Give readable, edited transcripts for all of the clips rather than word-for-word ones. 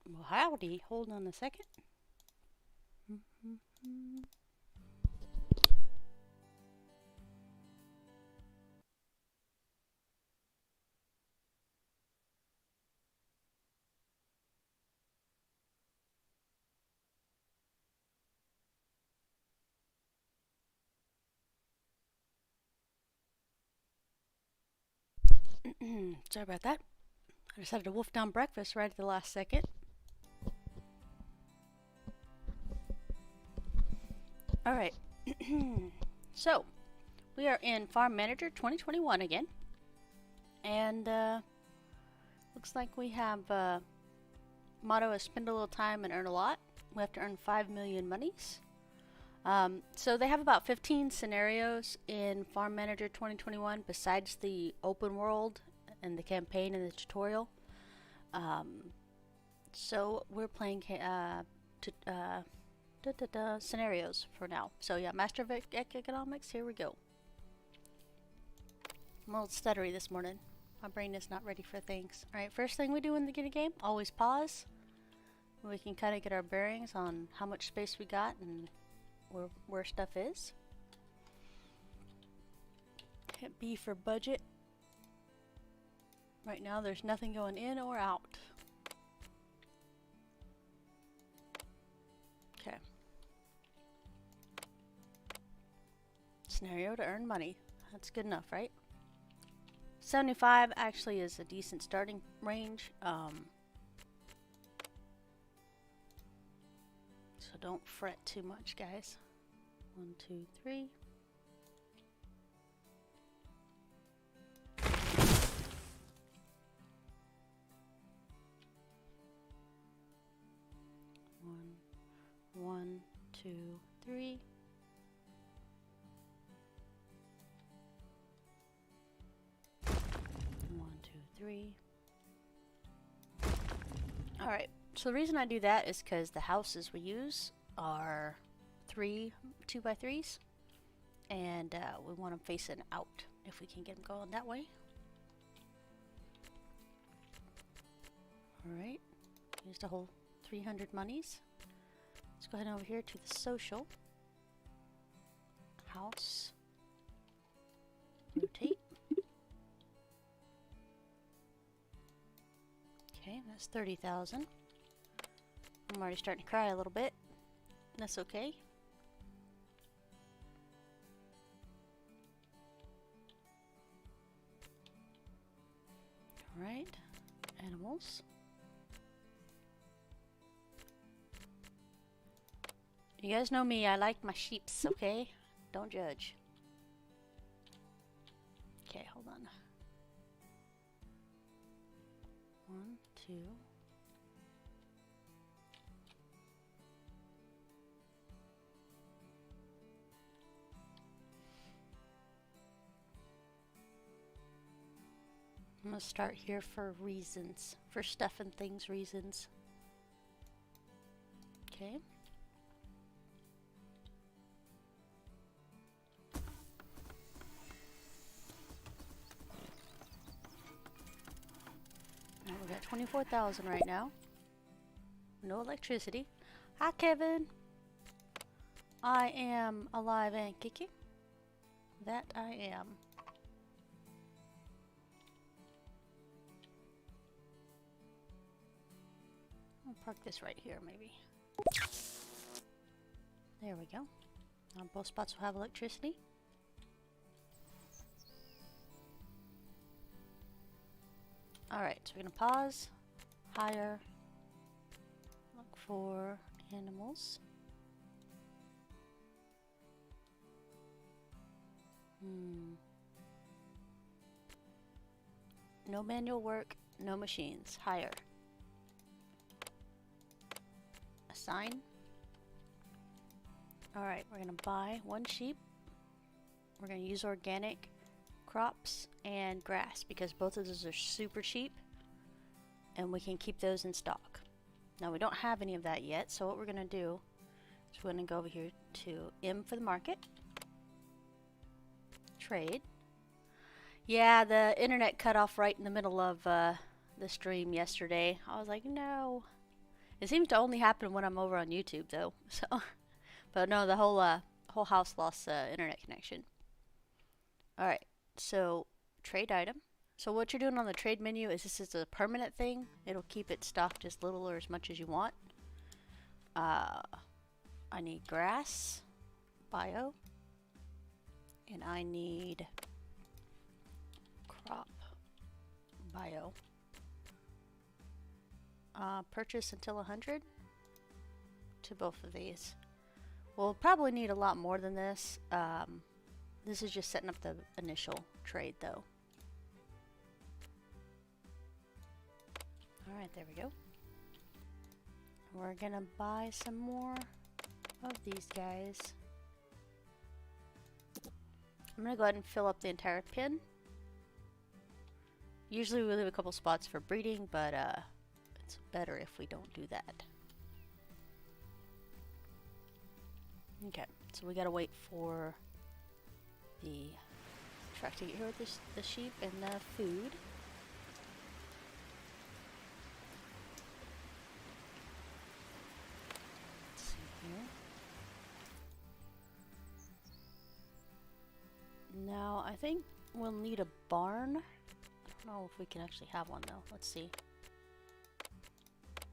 Well, howdy. Hold on a second. Sorry about that. I decided to wolf down breakfast right at the last second. Alright. So, we are in Farm Manager 2021 again. And, looks like we have, motto is spend a little time and earn a lot. We have to earn 5 million monies. So they have about 15 scenarios in Farm Manager 2021 besides the open world and the campaign and the tutorial. So we're playing scenarios for now. So yeah, Master of Economics, here we go. I'm a little stuttery this morning. My brain is not ready for things. Alright, first thing we do in the game, always pause. We can kind of get our bearings on how much space we got and where stuff is. Hit B for budget. Right now there's nothing going in or out. Okay. Scenario to earn money. That's good enough, right? 75 actually is a decent starting range. So don't fret too much, guys. 1, 2, 3. One, 2, 3. One, 2, 3. Alright, so the reason I do that is because the houses we use are 2 by 3s, and we want them facing out if we can get them going that way. Alright, used a whole 300 monies. Let's go ahead and over here to the social. House. Rotate. Okay, that's 30,000. I'm already starting to cry a little bit. That's okay. Alright, animals. You guys know me, I like my sheeps, okay? Don't judge. Okay, hold on. 1, 2. I'm gonna start here for reasons. For stuff and things reasons. Okay. Now we got 24,000 right now. No electricity. Hi, Kevin. I am alive and kicking. That I am. I'll park this right here, maybe. There we go. Now both spots will have electricity. Alright, so we're going to pause, hire, look for animals. No manual work, no machines. Hire. Assign. Alright, we're going to buy 1 sheep. We're going to use organic crops and grass because both of those are super cheap and we can keep those in stock. Now we don't have any of that yet, so what we're going to do is we're going to go over here to M for the market. Trade. Yeah, the internet cut off right in the middle of the stream yesterday. I was like, no. It seems to only happen when I'm over on YouTube, though. So, but no, the whole house lost internet connection. All right, so trade item. So what you're doing on the trade menu is this is a permanent thing. It'll keep it stocked as little or as much as you want. I need grass, bio, and I need crop, bio. Purchase until 100 to both of these. We'll probably need a lot more than this. This is just setting up the initial trade though. Alright, there we go. We're gonna buy some more of these guys. I'm gonna go ahead and fill up the entire pen. Usually we leave a couple spots for breeding, but it's better if we don't do that. Okay, so we gotta wait for the truck to get here with the sheep and the food. Let's see here. Now, I think we'll need a barn. I don't know if we can actually have one though. Let's see.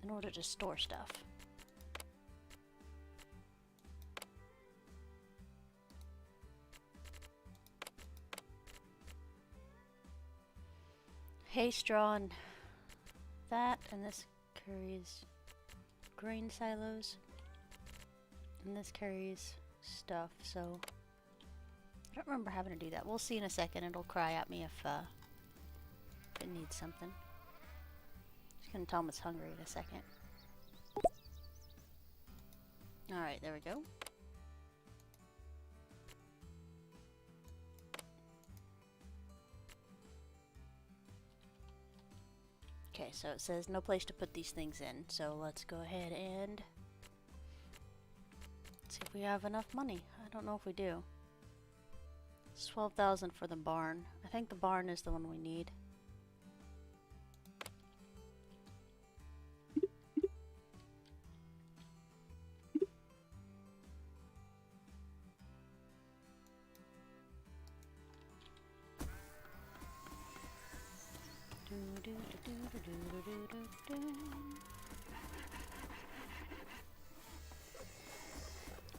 In order to store stuff. Hay, straw, and that, and this carries grain silos, and this carries stuff, so I don't remember having to do that. We'll see in a second. It'll cry at me if it needs something. Just gonna tell him it's hungry in a second. Alright, there we go. Okay, so it says no place to put these things in, so let's go ahead and see if we have enough money. I don't know if we do. It's 12,000 for the barn. I think the barn is the one we need.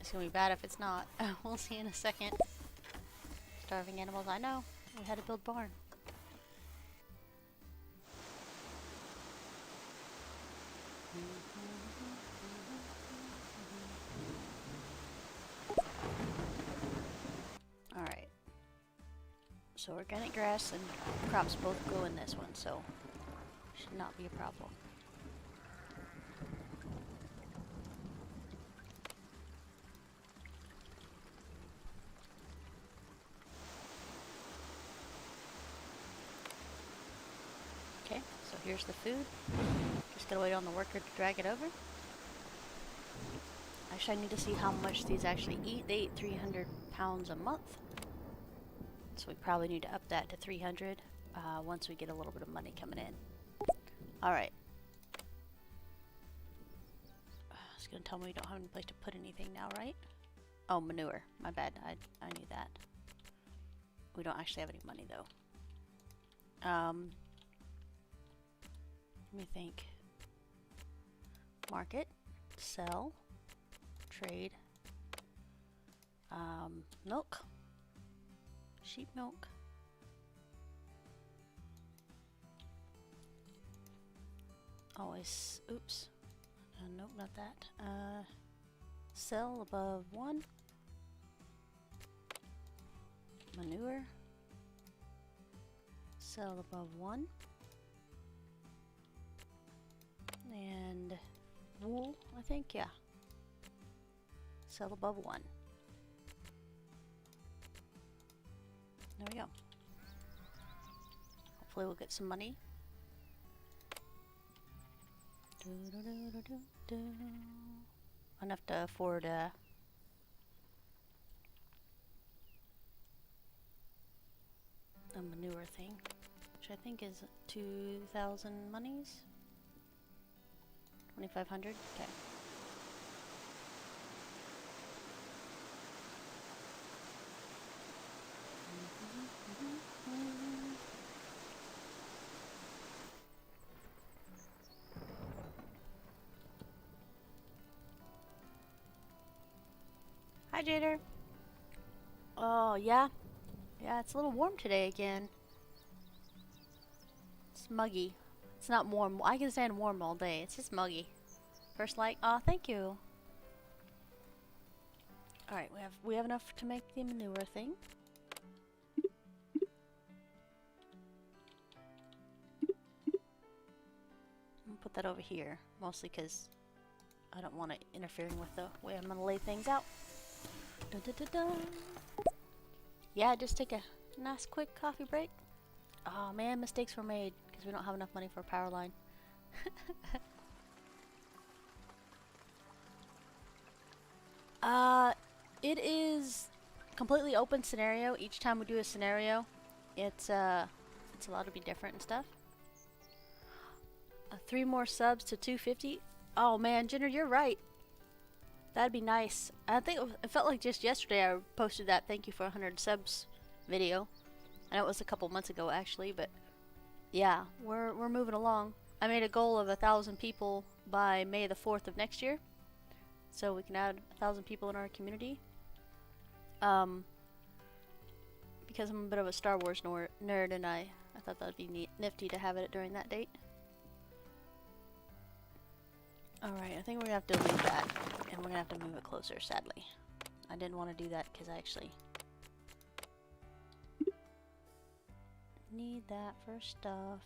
It's gonna be bad if it's not. We'll see in a second. Starving animals, I know. We had to build barn. Alright. So organic grass and crops both go in this one, so should not be a problem. Okay, so here's the food. Just gotta wait on the worker to drag it over. Actually, I need to see how much these actually eat. They eat 300 pounds a month. So we probably need to up that to 300 once we get a little bit of money coming in. Alright. It's gonna tell me we don't have any place to put anything now, right? Oh, manure. My bad. I knew that. We don't actually have any money though. Let me think. Market, sell, trade, milk, sheep milk. Always, oops, nope, not that. Sell above 1. Manure, sell above 1. And wool, I think, yeah. Sell above 1. There we go. Hopefully we'll get some money. Enough to afford a manure thing, which I think is 2,000 monies. 2,500? Okay. Hi, Jader. Oh, yeah. Yeah, it's a little warm today again. It's muggy. It's not warm. I can stand warm all day. It's just muggy. First light. Oh, thank you. All right, we have enough to make the manure thing. I'm gonna put that over here, mostly because I don't want it interfering with the way I'm gonna lay things out. Dun, dun, dun, dun. Yeah, just take a nice quick coffee break. Oh man, mistakes were made because we don't have enough money for a power line. It is completely open scenario. Each time we do a scenario, it's allowed to be different and stuff. 3 more subs to 250. Oh man, Jenner, you're right. That'd be nice. I think it felt like just yesterday I posted that thank you for 100 subs video. I know it was a couple months ago actually, but yeah, we're moving along. I made a goal of 1,000 people by May the 4th of next year, so we can add 1,000 people in our community. Because I'm a bit of a Star Wars nerd, and I thought that'd be nifty to have it during that date. Alright, I think we're gonna have to leave that, and we're gonna have to move it closer, sadly. I didn't want to do that because I actually need that for stuff.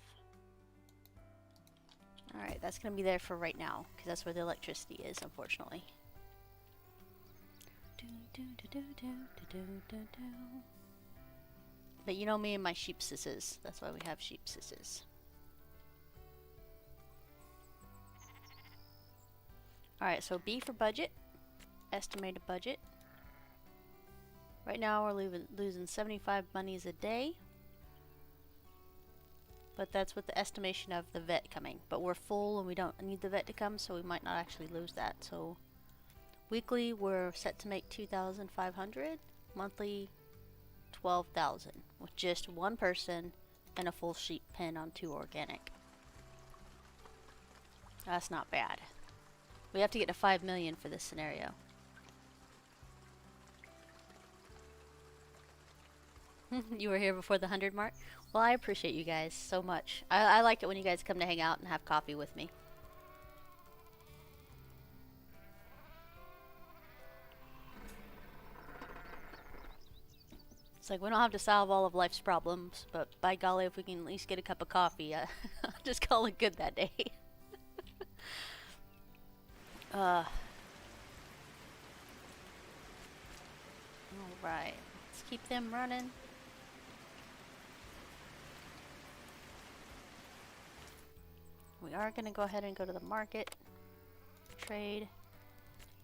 Alright, that's gonna be there for right now, because that's where the electricity is, unfortunately. But you know me and my sheep sisses. That's why we have sheep sisses. Alright, so B for budget. Estimated budget. Right now we're losing 75 monies a day. But that's with the estimation of the vet coming. But we're full and we don't need the vet to come, so we might not actually lose that. So weekly we're set to make 2,500. Monthly 12,000 with just 1 person and a full sheep pen on 2 organic. That's not bad. We have to get to 5 million for this scenario. You were here before the 100 mark? Well, I appreciate you guys so much. I like it when you guys come to hang out and have coffee with me. It's like we don't have to solve all of life's problems, but by golly, if we can at least get a cup of coffee, I'll just call it good that day. Alright, let's keep them running. We are going to go ahead and go to the market. Trade.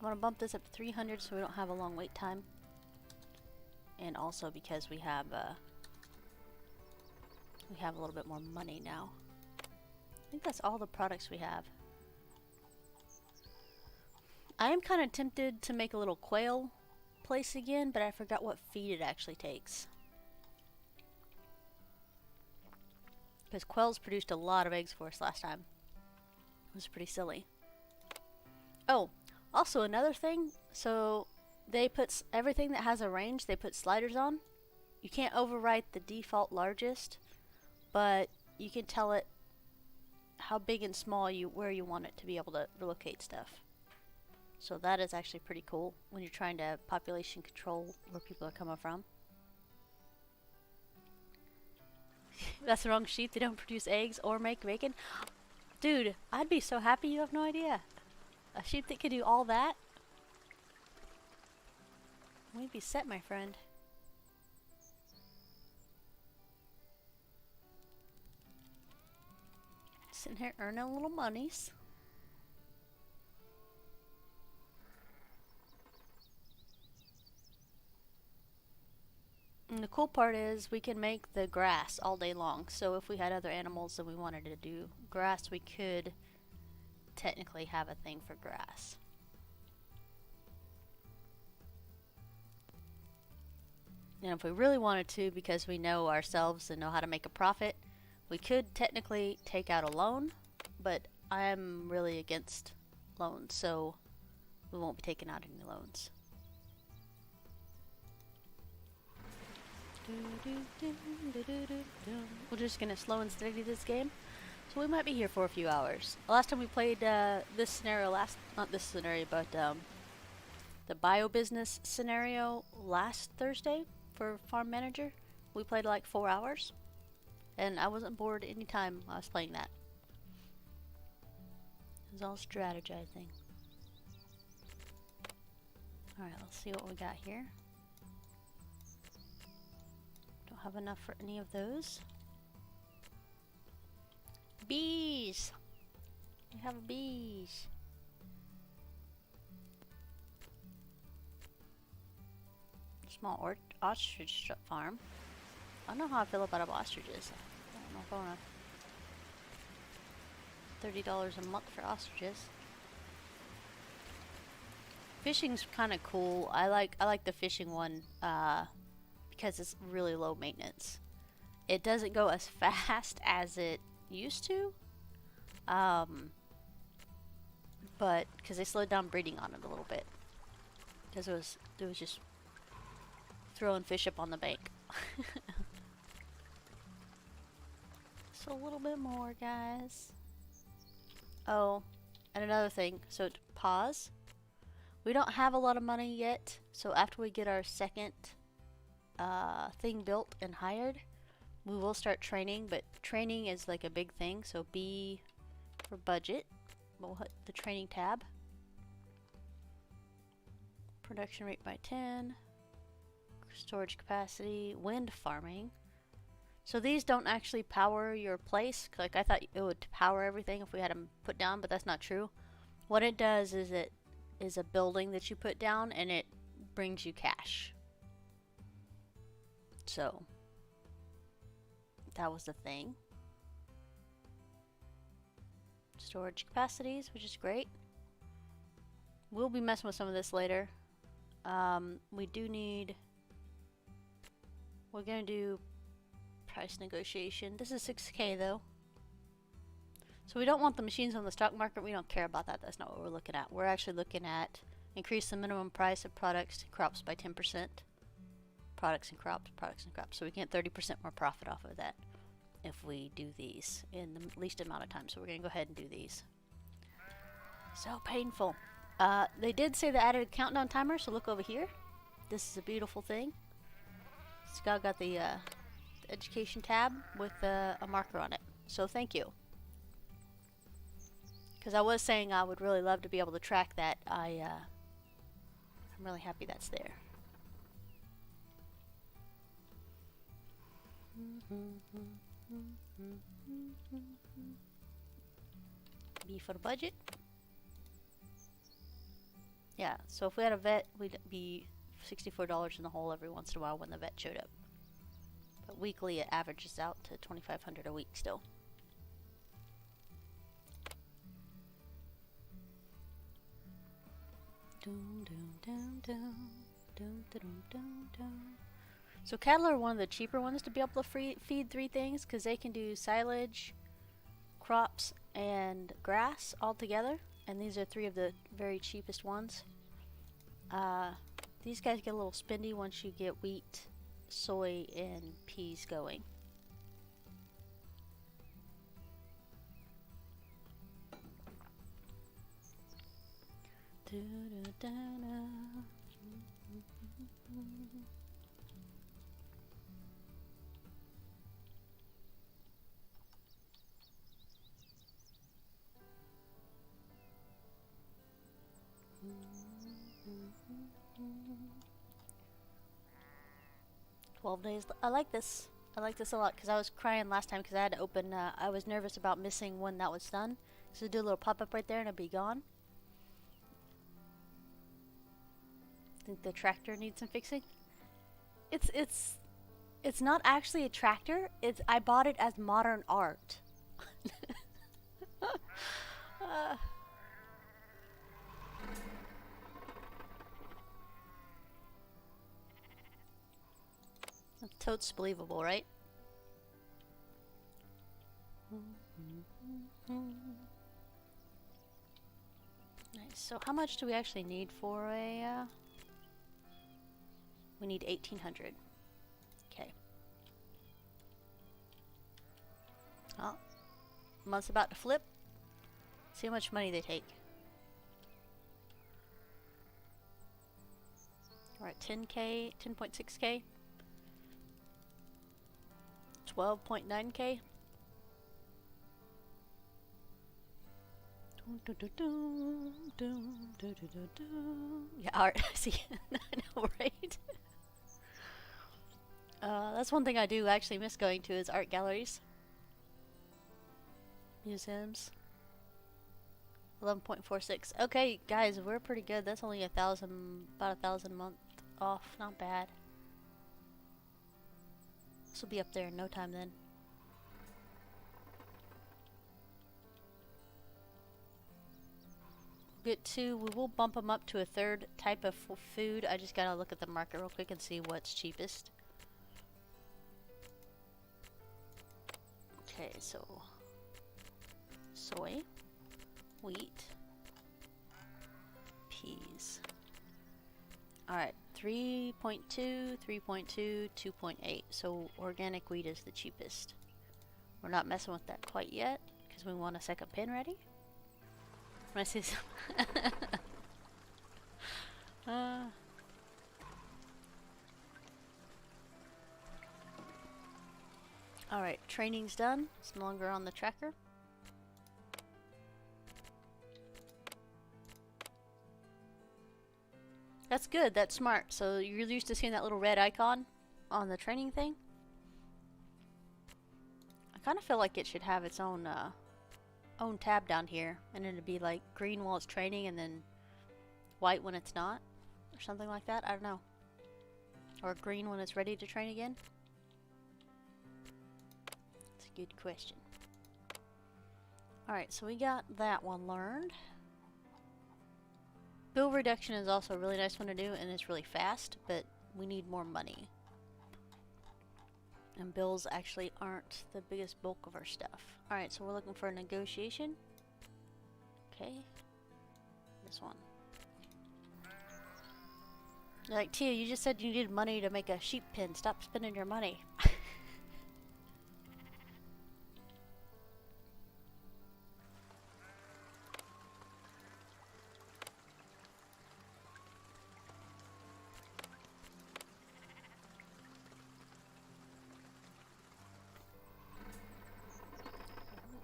I'm going to bump this up to 300 so we don't have a long wait time. And also because we have a little bit more money now. I think that's all the products we have. I am kind of tempted to make a little quail place again, but I forgot what feed it actually takes. Because quails produced a lot of eggs for us last time. It was pretty silly. Oh, also another thing. So they put everything that has a range, they put sliders on. You can't overwrite the default largest, but you can tell it how big and small where you want it to be able to locate stuff. So that is actually pretty cool when you're trying to population control where people are coming from. That's the wrong sheep. They don't produce eggs or make bacon. Dude, I'd be so happy. You have no idea. A sheep that could do all that? We'd be set, my friend. Sitting here earning little monies. And the cool part is we can make the grass all day long. So if we had other animals and we wanted to do grass, we could technically have a thing for grass. And if we really wanted to, because we know ourselves and know how to make a profit, we could technically take out a loan, but I'm really against loans, so we won't be taking out any loans. We're just gonna slow and steady this game, so we might be here for a few hours. Last time we played this scenario not this scenario, but the bio business scenario last Thursday for Farm Manager, we played like 4 hours, and I wasn't bored any time I was playing that. It was all strategizing. Alright, let's see what we got here. Don't have enough for any of those. Bees! We have bees. Small ostrich farm. I don't know how I feel about ostriches. I don't know if I want $30 a month for ostriches. Fishing's kind of cool. I like the fishing one because it's really low maintenance. It doesn't go as fast as it used to, but because they slowed down breeding on it a little bit, because it was just throwing fish up on the bank. So a little bit more, guys. Oh, and another thing. So pause. We don't have a lot of money yet, so after we get our second thing built and hired, we will start training, but training is like a big thing, so B for budget. We'll hit the training tab. Production rate by 10. Storage capacity. Wind farming. So these don't actually power your place. Like I thought it would power everything if we had them put down, but that's not true. What it does is it is a building that you put down and it brings you cash. So that was the thing. Storage capacities, which is great. We'll be messing with some of this later. We do need... We're gonna do price negotiation. This is 6K though. So we don't want the machines on the stock market. We don't care about that. That's not what we're looking at. We're actually looking at increase the minimum price of products and crops by 10%. Products and crops. So we get 30% more profit off of that if we do these in the least amount of time. So we're going to go ahead and do these. So painful. They did say they added a countdown timer, so look over here. This is a beautiful thing. It's got the education tab with a marker on it. So thank you. Because I was saying I would really love to be able to track that. I'm really happy that's there. B for the budget. Yeah, so if we had a vet, we'd be $64 in the hole every once in a while when the vet showed up. But weekly it averages out to $2,500 a week still. So cattle are one of the cheaper ones to be able to feed 3 things because they can do silage, crops, and grass all together. And these are 3 of the very cheapest ones. These guys get a little spendy once you get wheat, soy, and peas going. $12 days. I like this. I like this a lot because I was crying last time because I had to open. I was nervous about missing when that was done. So do a little pop up right there and it'll be gone. Think the tractor needs some fixing. It's not actually a tractor. I bought it as modern art. totes believable, right? Nice. So how much do we actually need for a... we need 1,800. Okay. Oh. Month's about to flip. See how much money they take. Alright, 10k, 10.6k. 12.9k. Yeah, art. See, I know, right? That's one thing I do actually miss going to is art galleries. Museums. 11.46. Okay, guys, we're pretty good. That's only about 1,000 a month off. Not bad. This will be up there in no time then. We will bump them up to a third type of food. I just gotta look at the market real quick and see what's cheapest. Okay, so soy, wheat, peas. Alright, 3.2, 3.2, 2.8. So organic wheat is the cheapest. We're not messing with that quite yet because we want a second pin ready. When I see some Alright, training's done. It's no longer on the tracker. That's good, that's smart. So you're used to seeing that little red icon on the training thing? I kind of feel like it should have its own own tab down here, and it'd be like green while it's training and then white when it's not, or something like that. I don't know. Or green when it's ready to train again. It's a good question. Alright, so we got that one learned. Bill reduction is also a really nice one to do, and it's really fast, but we need more money. And bills actually aren't the biggest bulk of our stuff. Alright, so we're looking for a negotiation. Okay. This one. They're like, Tia, you just said you needed money to make a sheep pen. Stop spending your money.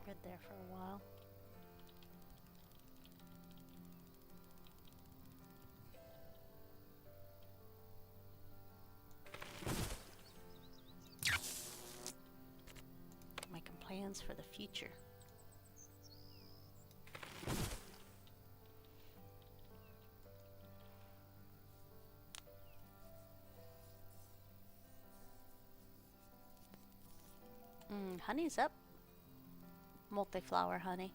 We're good there for a while. Making plans for the future. Honey's up. Multi-flower honey.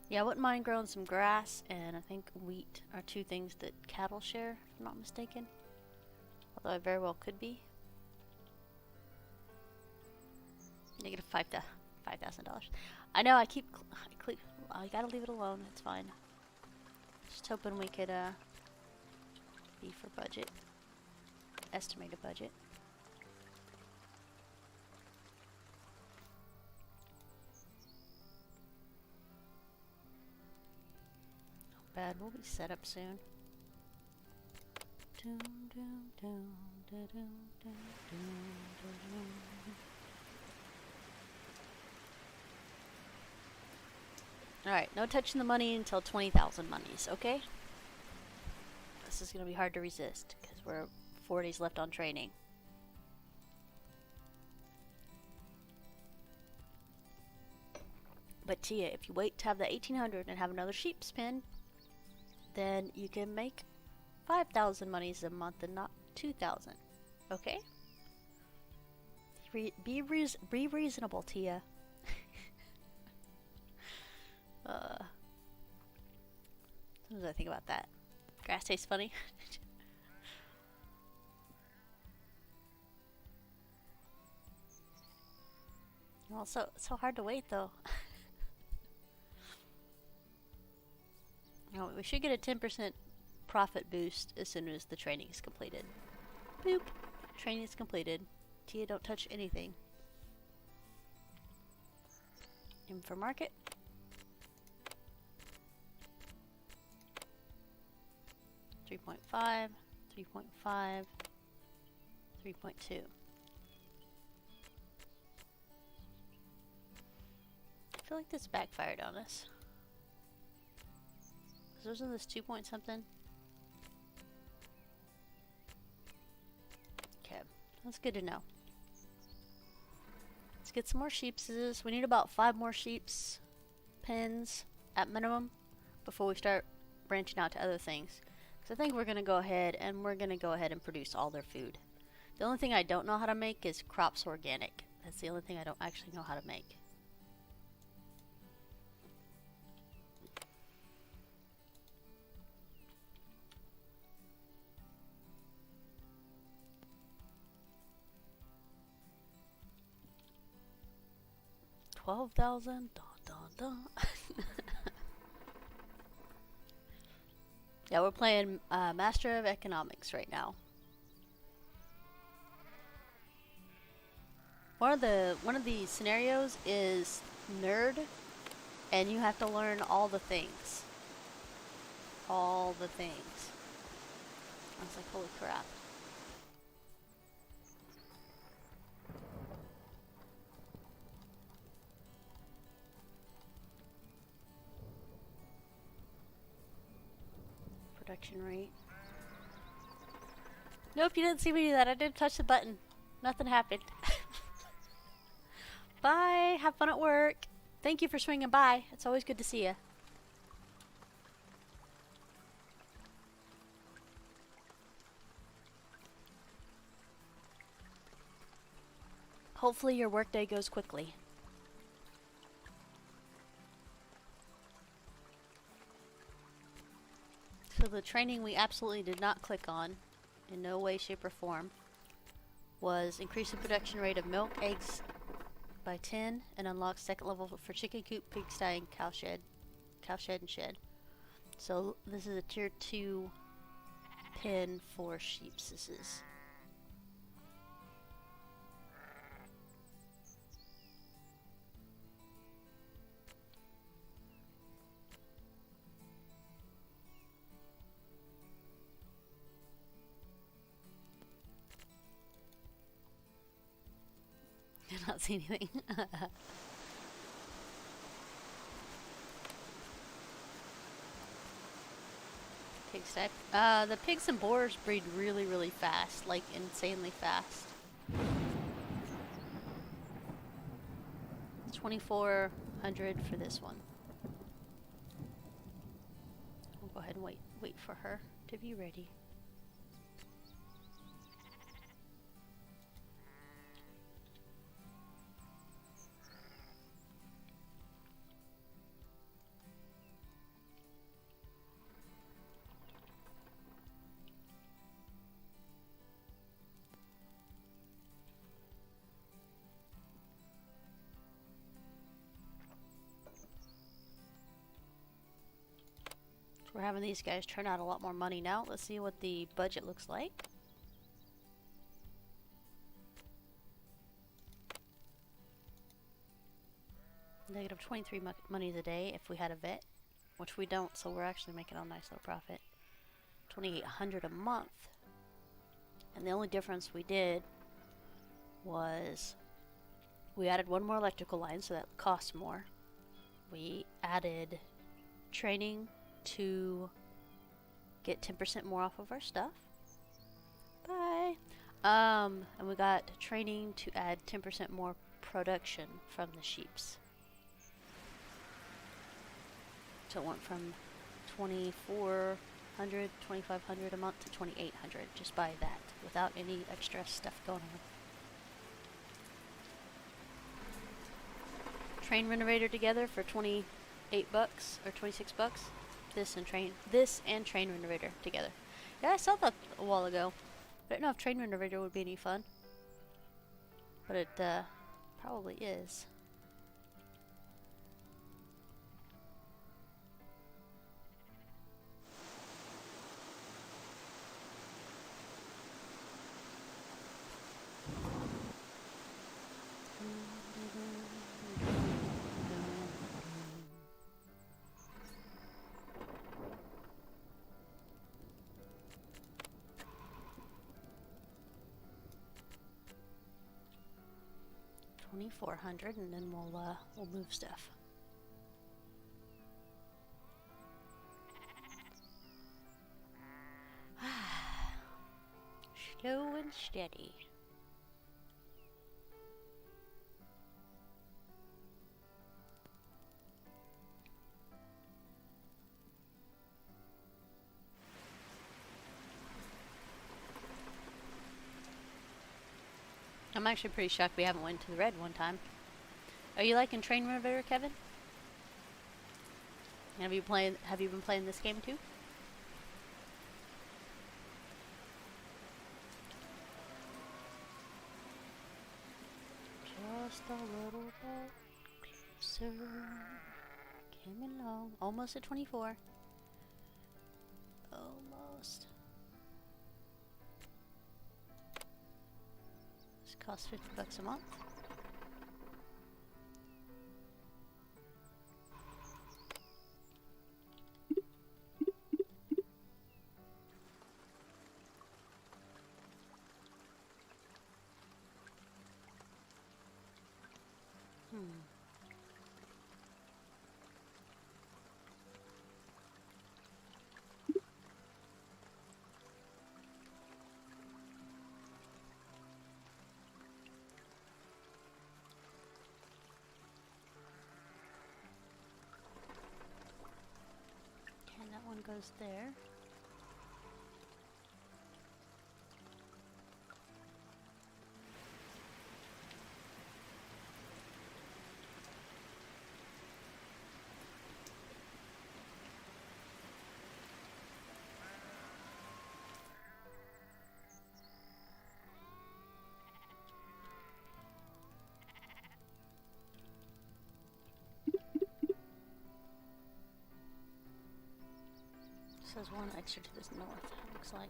Yeah, I wouldn't mind growing some grass, and I think wheat are two things that cattle share, if I'm not mistaken. Although I very well could be. Negative $5,000. I know, I gotta leave it alone, it's fine. Just hoping we could, be for budget. Estimated budget. Not bad, we'll be set up soon. Alright, no touching the money until 20,000 monies, okay? This is gonna be hard to resist, because we're 4 days left on training. But Tia, if you wait to have the 1,800 and have another sheep spin, then you can make 5,000 monies a month and not 2,000. Okay? Be reasonable, Tia. What do I think about that? Grass tastes funny. Well, so hard to wait though. Oh, we should get a 10% profit boost as soon as the training is completed. Boop. Training is completed. Tia, don't touch anything. In for market. $3.5, 3.5, 3.2. I feel like this backfired on us. Wasn't this 2 point something? Okay, that's good to know. Let's get some more sheepses. We need about 5 more sheeps pens at minimum before we start branching out to other things. Because I think we're going to go ahead and produce all their food. The only thing I don't know how to make is crops organic. That's the only thing I don't actually know how to make. $12,000. Dun, dun, dun. Yeah, we're playing Master of Economics right now. One of the scenarios is nerd, and you have to learn all the things. All the things. I was like, holy crap. Production rate. Nope, you didn't see me do that. I didn't touch the button. Nothing happened. Bye. Have fun at work. Thank you for swinging by. It's always good to see you. Hopefully your workday goes quickly. So the training we absolutely did not click on, in no way, shape, or form, was increase the production rate of milk, eggs by 10, and unlock second level for chicken coop, pigsty, and cow shed and shed. So this is a tier 2 pen for sheeps. This is. Did not see anything. Pigsty. The pigs and boars breed really, really fast, like insanely fast. 2,400 for this one. We'll go ahead and wait for her to be ready. We're having these guys turn out a lot more money now. Let's see what the budget looks like. Negative 23 monies a day if we had a vet, which we don't, so we're actually making a nice little profit. 2,800 a month. And the only difference we did was we added one more electrical line, so that costs more. We added training to get 10% more off of our stuff. Bye. And we got training to add 10% more production from the sheeps. So it went from 2,400, 2,500 a month to 2,800 just by that, without any extra stuff going on. Train renovator together for $28 or $26. this and train renovator together. Yeah, I saw that a while ago. I don't know if train renovator would be any fun, but it probably is. $2,400, and then we'll move stuff. Slow and steady. I'm actually pretty shocked we haven't went to the red one time. Are you liking Train Renovator, Kevin? Have you been playing this game too? Just a little bit closer. Came along. Almost at 24. Almost. This costs $50 a month. Okay, that one goes there. There's one extra to this north, it looks like.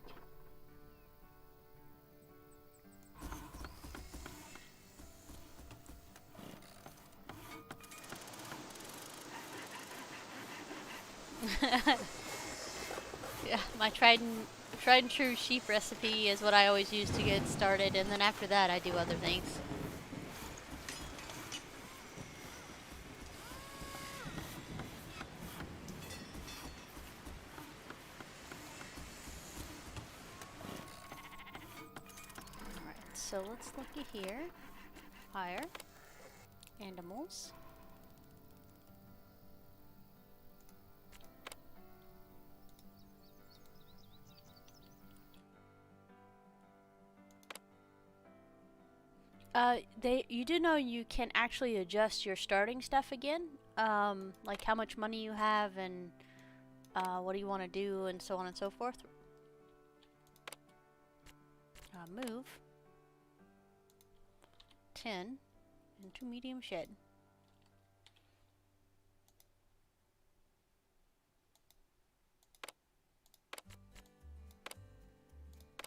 Yeah, my tried and true sheep recipe is what I always use to get started, and then after that I do other things. So let's look at here. Hire. Animals. You do know you can actually adjust your starting stuff again. Like how much money you have and what do you want to do and so on and so forth. Move 10 into medium shed.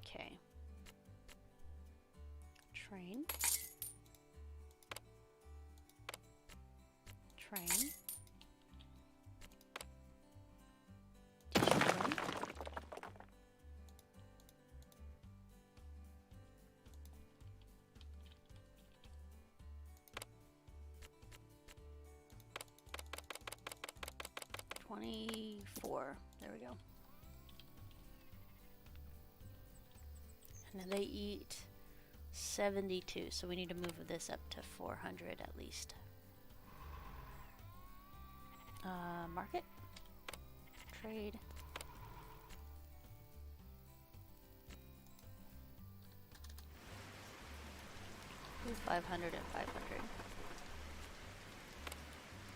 Okay. Train. Train. Train. $24. There we go. And they eat 72, so we need to move this up to 400 at least. Market. Trade. Do 500 and 500.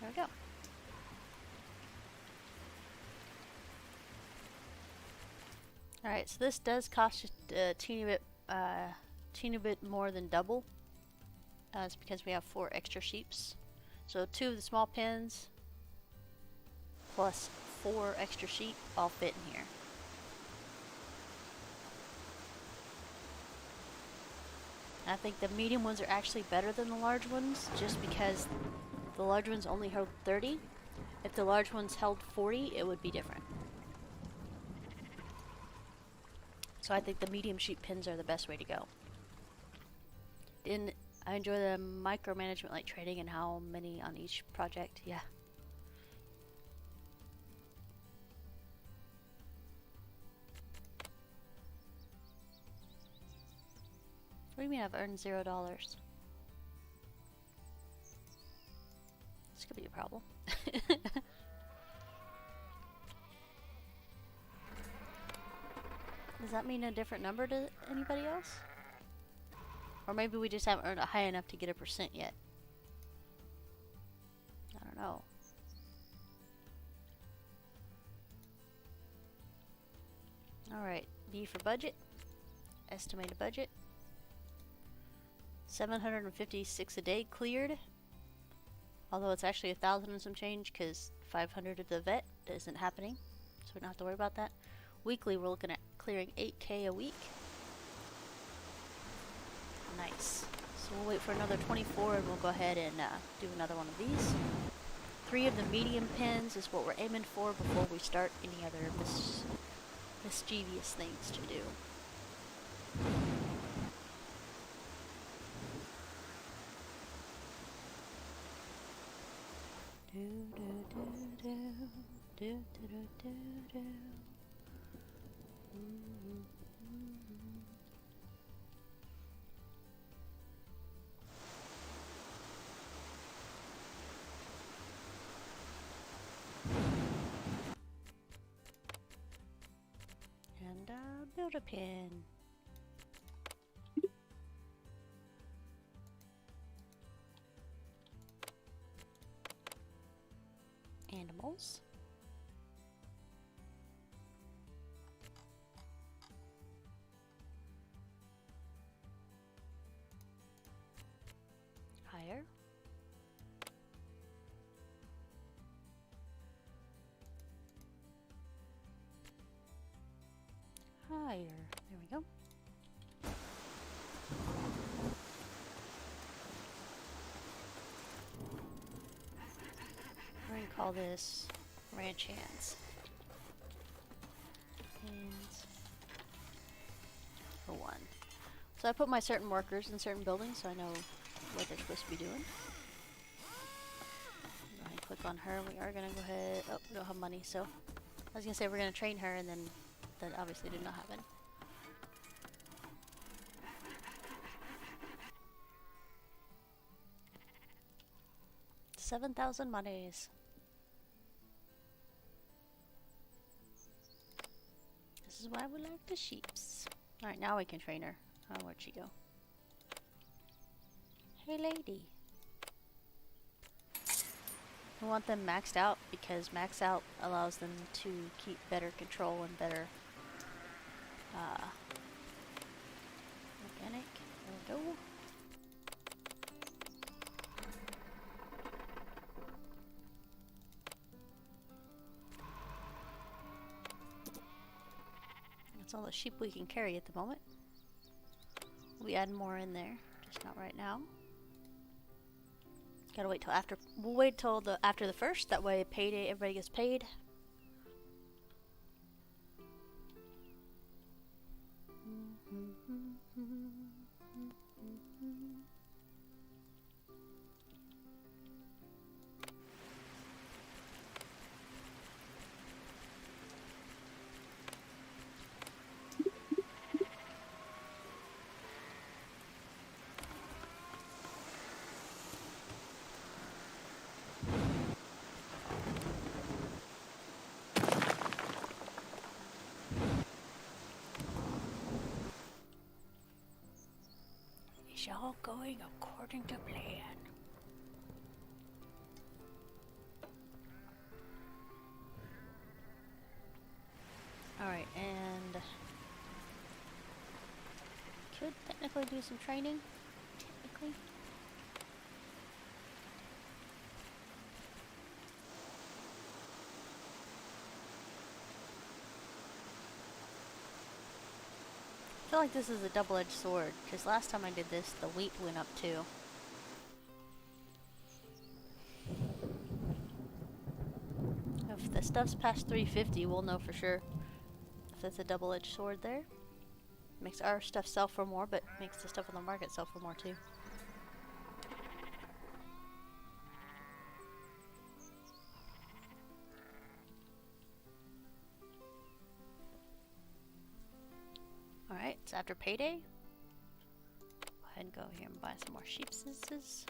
There we go. Alright, so this does cost just a teeny bit more than double. It's because we have 4 extra sheeps. So 2 of the small pens plus 4 extra sheep all fit in here. I think the medium ones are actually better than the large ones, just because the large ones only held 30. If the large ones held 40, it would be different. So I think the medium sheep pens are the best way to go. I enjoy the micromanagement like trading and how many on each project. Yeah. What do you mean I've earned $0? This could be a problem. Does that mean a different number to anybody else? Or maybe we just haven't earned it high enough to get a percent yet. I don't know. Alright, B for budget. Estimated budget. 756 a day cleared. Although it's actually 1,000 and some change because 500 of the vet isn't happening. So we don't have to worry about that. Weekly, we're looking at clearing 8K a week. Nice. So we'll wait for another 24 and we'll go ahead and do another one of these. 3 of the medium pens is what we're aiming for before we start any other mischievous things to do. And build a pin. Animals. Higher. Higher. There we go. We're going to call this ranch hands. Hands for 1. So I put my certain workers in certain buildings so I know what they're supposed to be doing. Go ahead and click on her. We are going to go ahead. Oh, we don't have money, so I was going to say we're going to train her, and then that obviously did not happen. $7,000 monies. This is why we like the sheeps. Alright, now we can train her. Oh, where'd she go? Hey, lady. We want them maxed out because max out allows them to keep better control and better organic. There we go. That's all the sheep we can carry at the moment. We'll be adding more in there, just not right now. Gotta wait till after. We'll wait till after the 1st. That way, payday, everybody gets paid. It's all going according to plan. Alright, and could technically do some training. Technically. I feel like this is a double-edged sword, because last time I did this, the weight went up too. If the stuff's past 350, we'll know for sure if it's a double-edged sword there. Makes our stuff sell for more, but makes the stuff on the market sell for more too. Alright, it's after payday. Go ahead and go here and buy some more sheepses.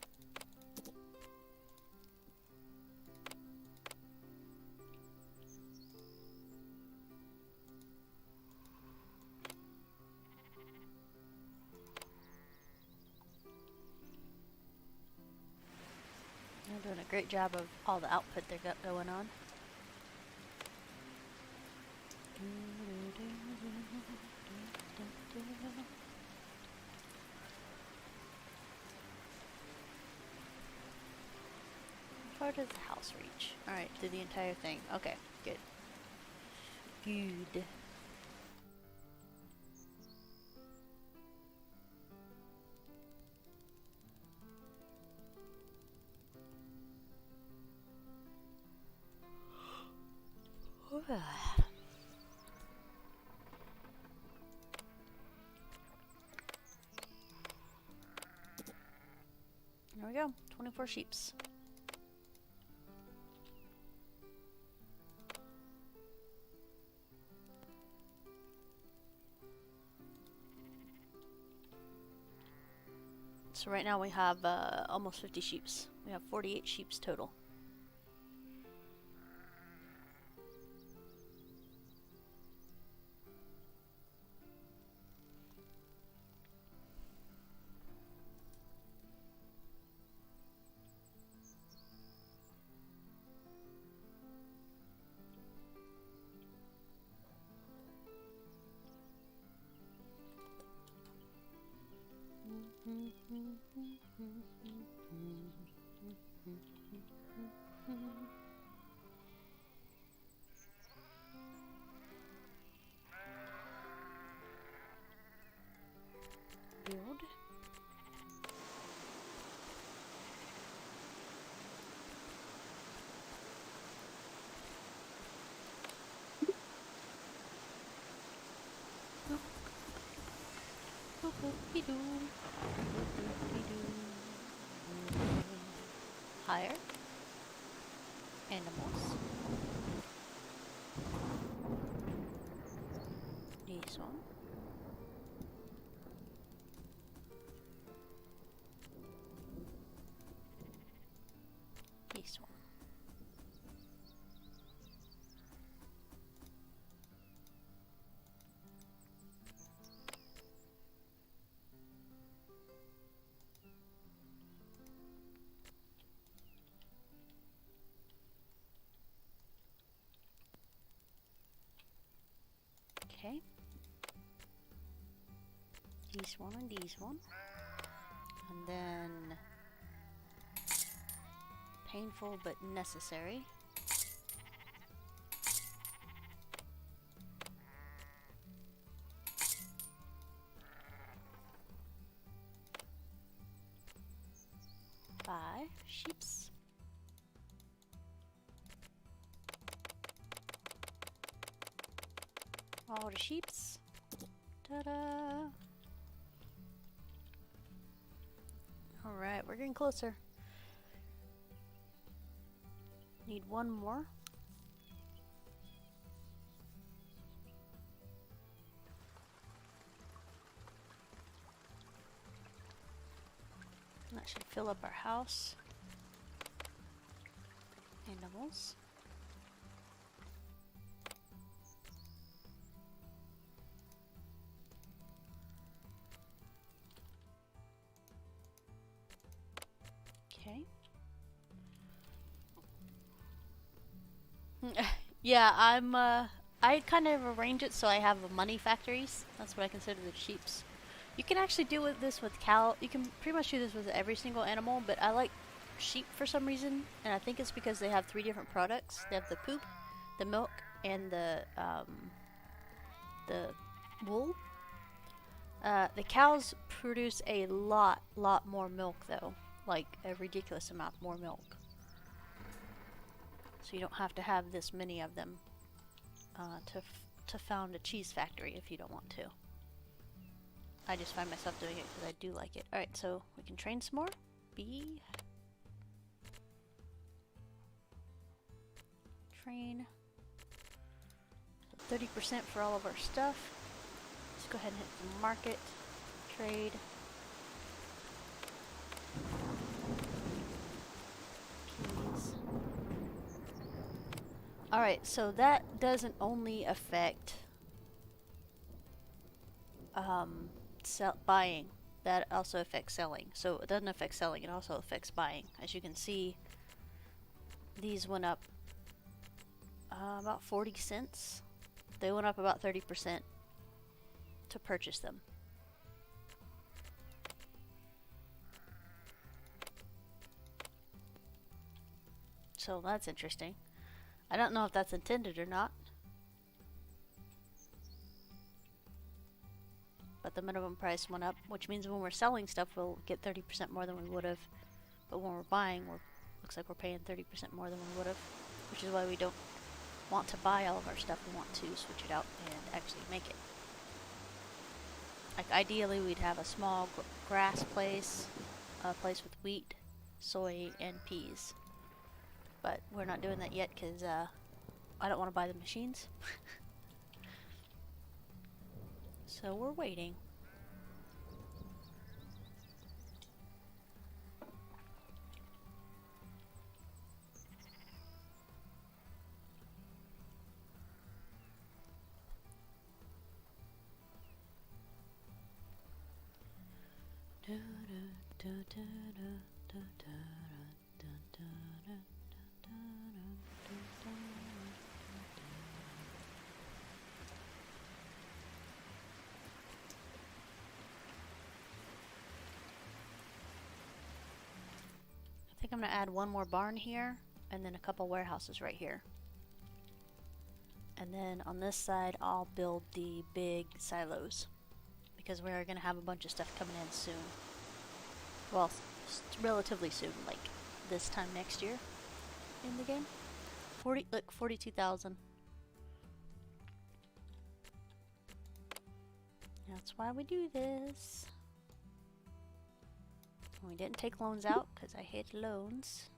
They're doing a great job of all the output they got going on. How far does the house reach? Alright, do the entire thing. Okay, good. Good. There we go, 24 sheeps. So right now we have almost 50 sheeps. We have 48 sheeps total. Build. Hire animals. This one. This one. Okay. This one and this one. And then painful but necessary. Five sheeps. All the sheeps. Ta-da! Alright, we're getting closer. Need one more. That should fill up our house. Animals. Okay. Yeah, I kind of arrange it so I have money factories. That's what I consider the sheeps. You can actually do this with cow. You can pretty much do this with every single animal, but I like sheep for some reason, and I think it's because they have 3 different products. They have the poop, the milk, and the wool. The cows produce a lot more milk though, like a ridiculous amount more milk. So you don't have to have this many of them to found a cheese factory if you don't want to. I just find myself doing it because I do like it. Alright, so we can train some more. B. Train. 30% for all of our stuff. Let's go ahead and hit the market. Trade. Peas. Alright, so that doesn't only affect buying. That also affects selling. So it doesn't affect selling, it also affects buying. As you can see, these went up about 40 cents. They went up about 30% to purchase them. So that's interesting. I don't know if that's intended or not. But the minimum price went up, which means when we're selling stuff, we'll get 30% more than we would have. But when we're buying, looks like we're paying 30% more than we would have, which is why we don't want to buy all of our stuff. We want to switch it out and actually make it. Like ideally, we'd have a small grass place, a place with wheat, soy, and peas. But we're not doing that yet because I don't want to buy the machines. So we're waiting. I think I'm gonna add one more barn here and then a couple warehouses right here. And then on this side I'll build the big silos because we're gonna have a bunch of stuff coming in soon. Well, relatively soon, like this time next year in the game. 42,000. That's why we do this. We didn't take loans out because I hate loans.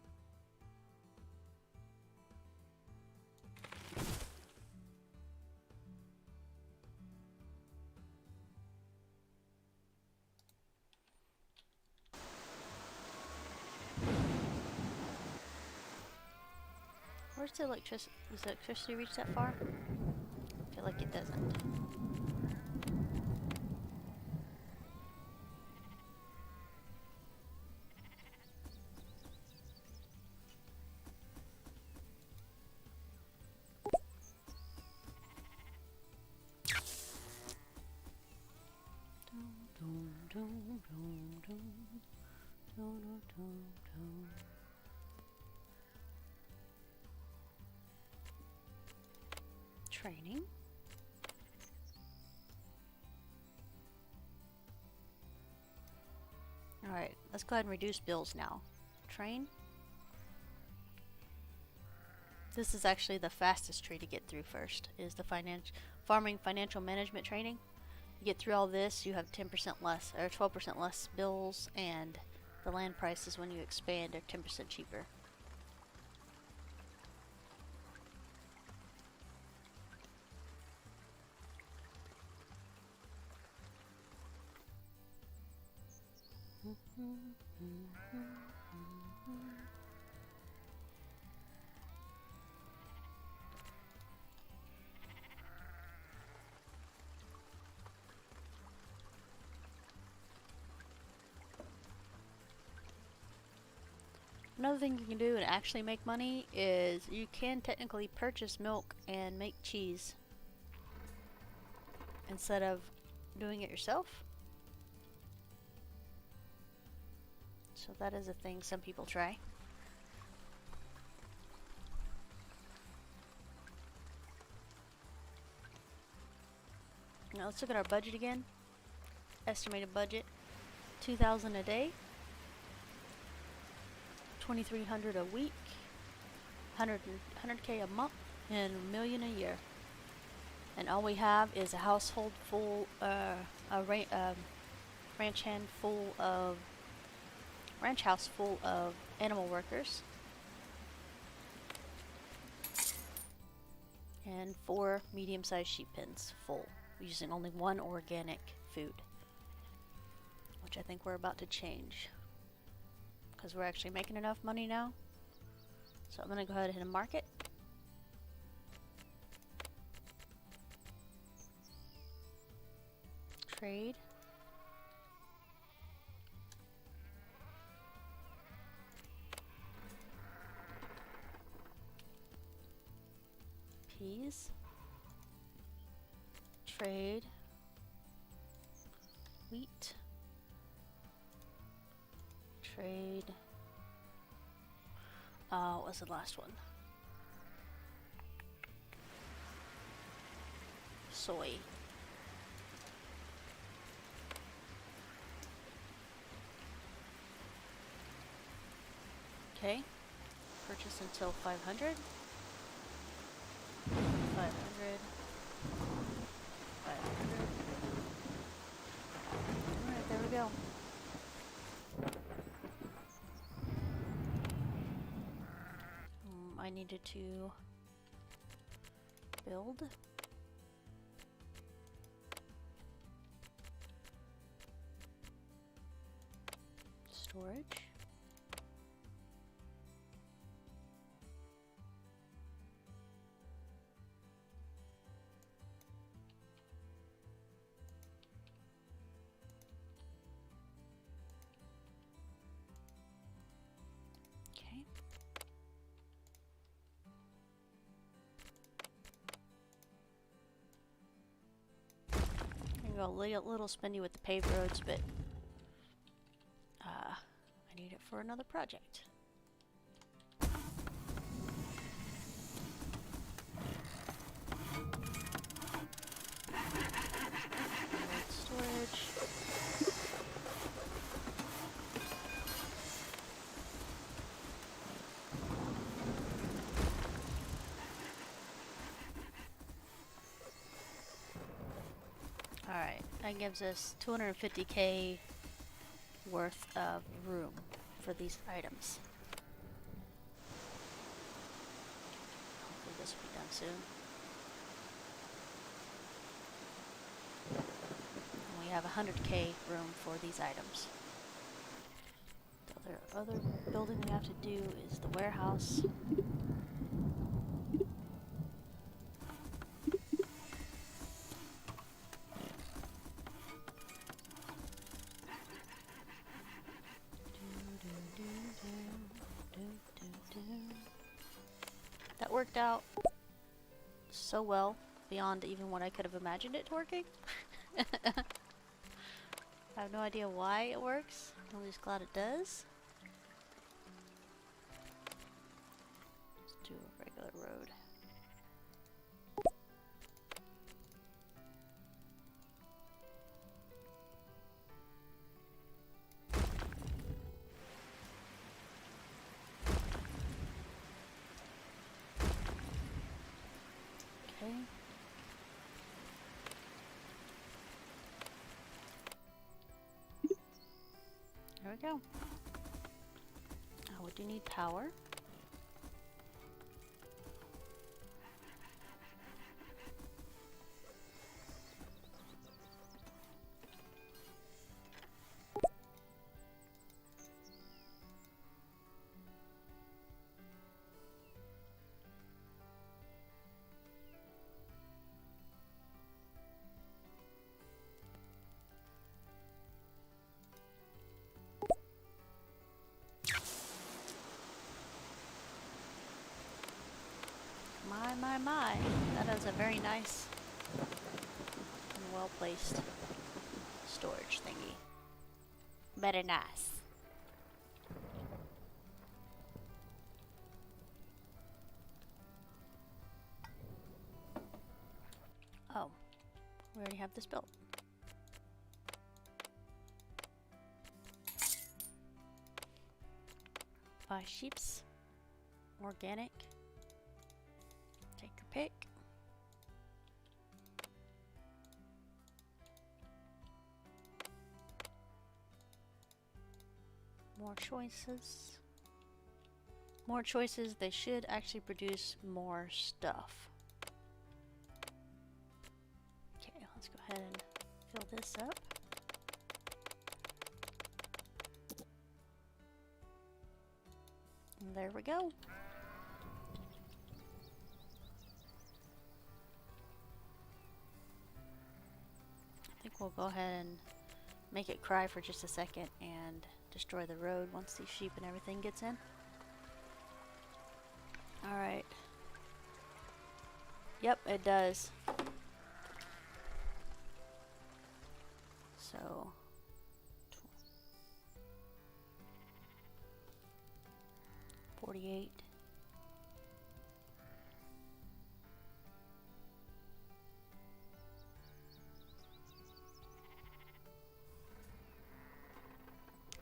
Where's the electricity? Does the electricity reach that far? I feel like it doesn't. Training. Alright, let's go ahead and reduce bills now. Train. This is actually the fastest tree to get through first, is the farming financial management training. You get through all this, you have 10% less, or 12% less bills, and the land prices when you expand are 10% cheaper. Another thing you can do and actually make money is you can technically purchase milk and make cheese instead of doing it yourself. So that is a thing some people try. Now let's look at our budget again. Estimated budget, $2,000 a day, $2,300 a week, 100K a month, and $1 million a year. And all we have is a household full, ranch house full of animal workers, and 4 medium-sized sheep pens full, using only 1 organic food, which I think we're about to change because we're actually making enough money now. So I'm going to go ahead and mark it. Trade. Peas. Trade. Wheat. Trade. What was the last one? Soy. Okay. Purchase until 500. 500. 500. Alright, there we go. I needed to build. Storage. Okay. I'm gonna go a little spendy with the paved roads, but I need it for another project. Storage. Alright, that gives us 250K worth of room for these items. Hopefully this will be done soon. And we have 100K room for these items. The other building we have to do is the warehouse. That worked out so well, beyond even what I could have imagined it working. I have no idea why it works. I'm just glad it does. Let's do a regular road. Okay. There we go. We do need power. My. That is a very nice and well-placed storage thingy. Very nice. this built. Buy sheeps. Organic. Take your pick. More choices. More choices, they should actually produce more stuff. Okay, let's go ahead and fill this up. And there we go. I think we'll go ahead and make it cry for just a second and destroy the road once these sheep and everything gets in. Alright. Yep, it does. So 48.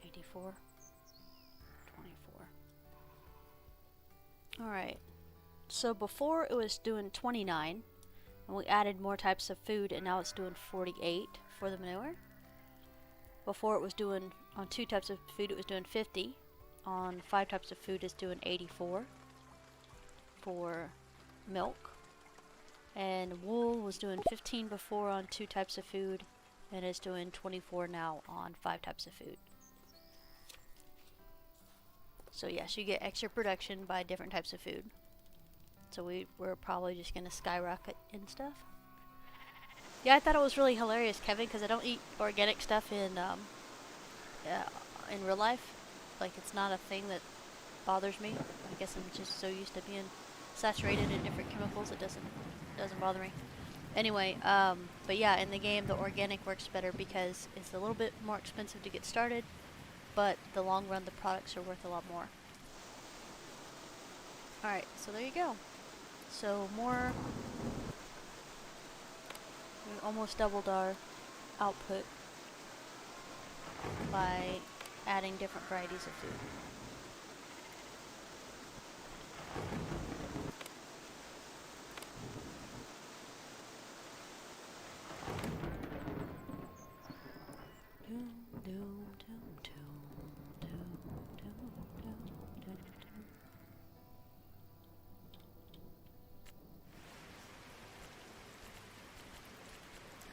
$84. $24. Alright. So before it was doing 29, and we added more types of food, and now it's doing 48 for the manure. Before it was doing, on 2 types of food, it was doing 50. On 5 types of food, it's doing 84 for milk. And wool was doing 15 before on 2 types of food, and it's doing 24 now on 5 types of food. So yes, you get extra production by different types of food. So we're probably just going to skyrocket and stuff. Yeah, I thought it was really hilarious, Kevin, because I don't eat organic stuff in real life. Like, it's not a thing that bothers me. I guess I'm just so used to being saturated in different chemicals, it doesn't bother me. Anyway, but yeah, in the game the organic works better because it's a little bit more expensive to get started, but the long run the products are worth a lot more. Alright, so there you go. So we almost doubled our output by adding different varieties of food.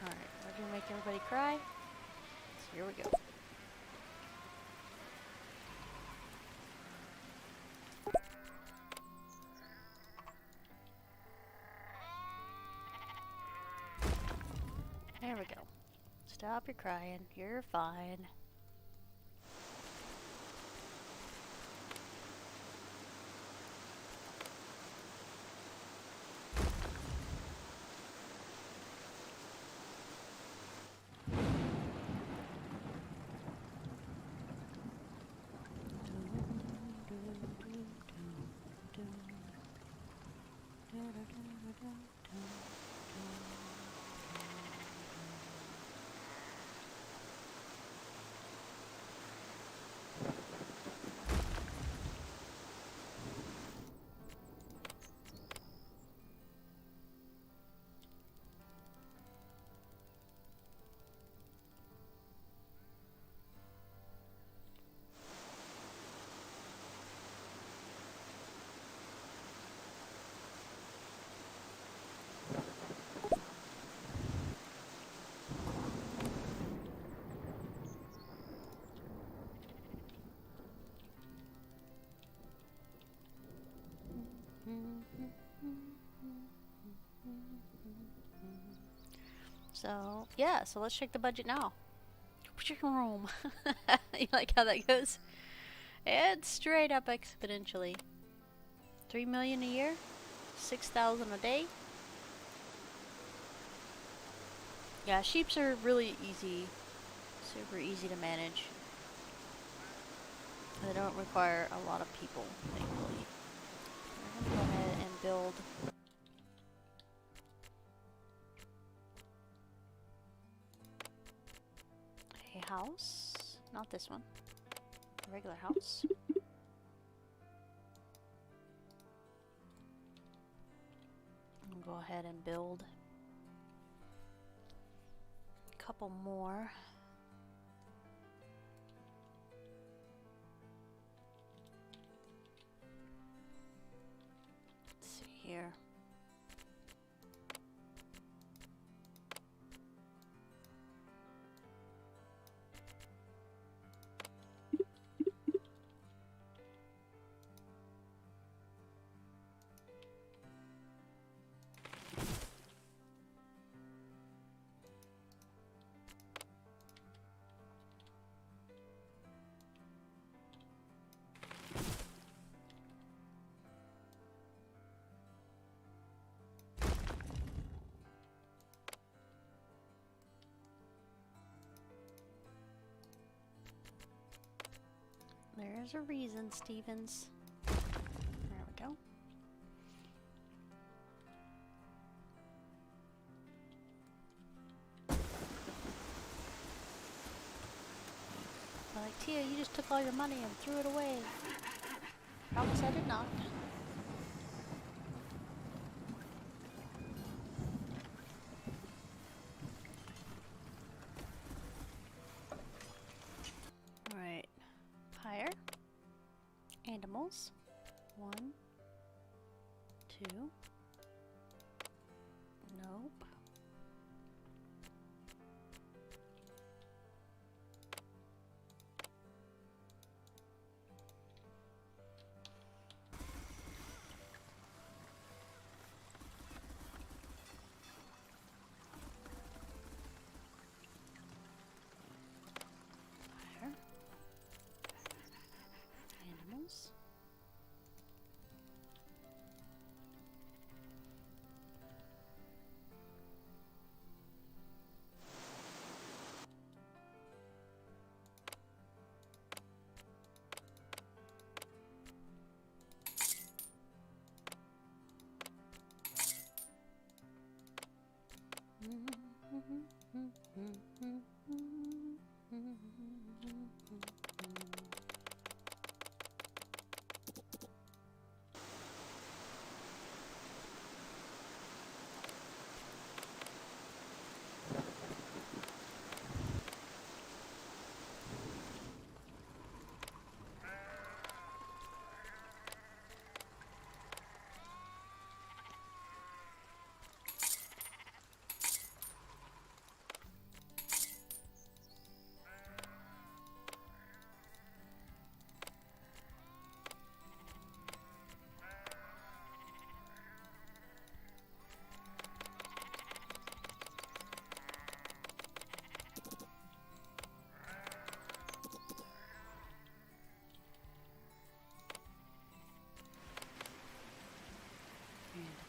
Alright, we're gonna make everybody cry. So here we go. There we go. Stop your crying. You're fine. So, yeah, so let's check the budget now. You like how that goes? And straight up exponentially. 3 million a year, 6,000 a day. Yeah, sheeps are really easy, super easy to manage. They don't require a lot of people, thankfully. We're gonna go ahead and build house. Not this one. A regular house. I'll go ahead and build a couple more. Let's see here. There's a reason, Stevens. There we go. Like, Tia, you just took all your money and threw it away. Promise I did not. Alright. Hire. Animals. 1, 2. Nope. Fire. Animals.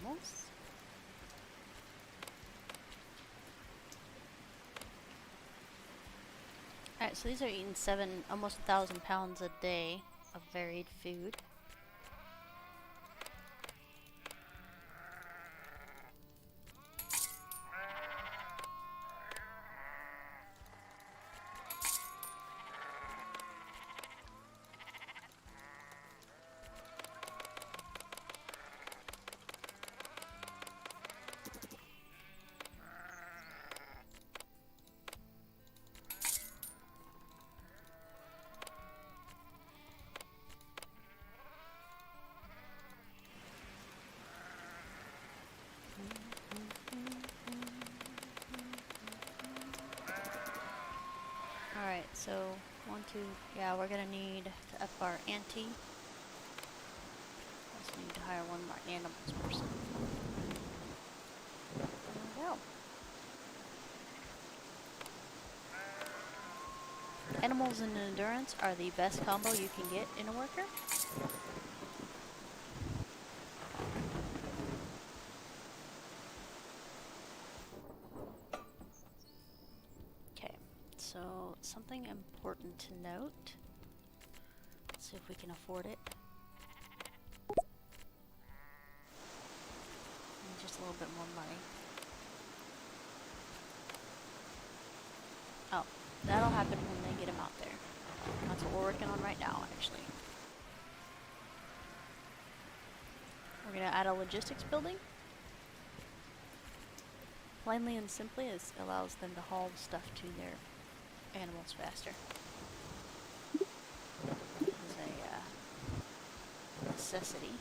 Animals. Alright, so these are eating almost 1,000 pounds a day of varied food. Alright, so 1, 2, yeah, we're gonna need to up our ante. Also need to hire one more animals person. There we go. Animals and endurance are the best combo you can get in a worker. Okay, so something important to note. Let's see if we can afford it. And just a little bit more money. Oh, That'll happen when they get them out there. That's what we're working on right now, actually. We're going to add a logistics building. Plainly and simply, it allows them to haul stuff to their animals faster. This is a necessity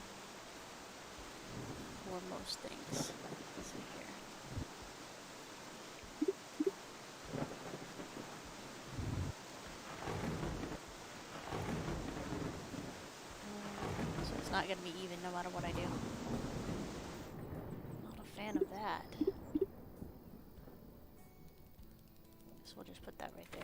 for most things. Let's see here. So it's not going to be even no matter what I do. Not a fan of that. So we'll just put that right there.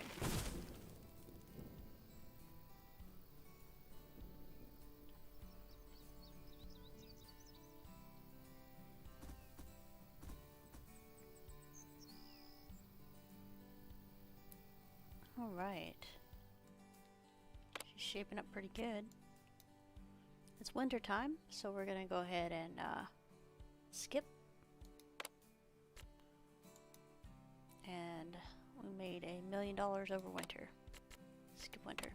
Alright. She's shaping up pretty good. It's winter time, so we're gonna go ahead and skip. And we made $1 million over winter. Skip winter.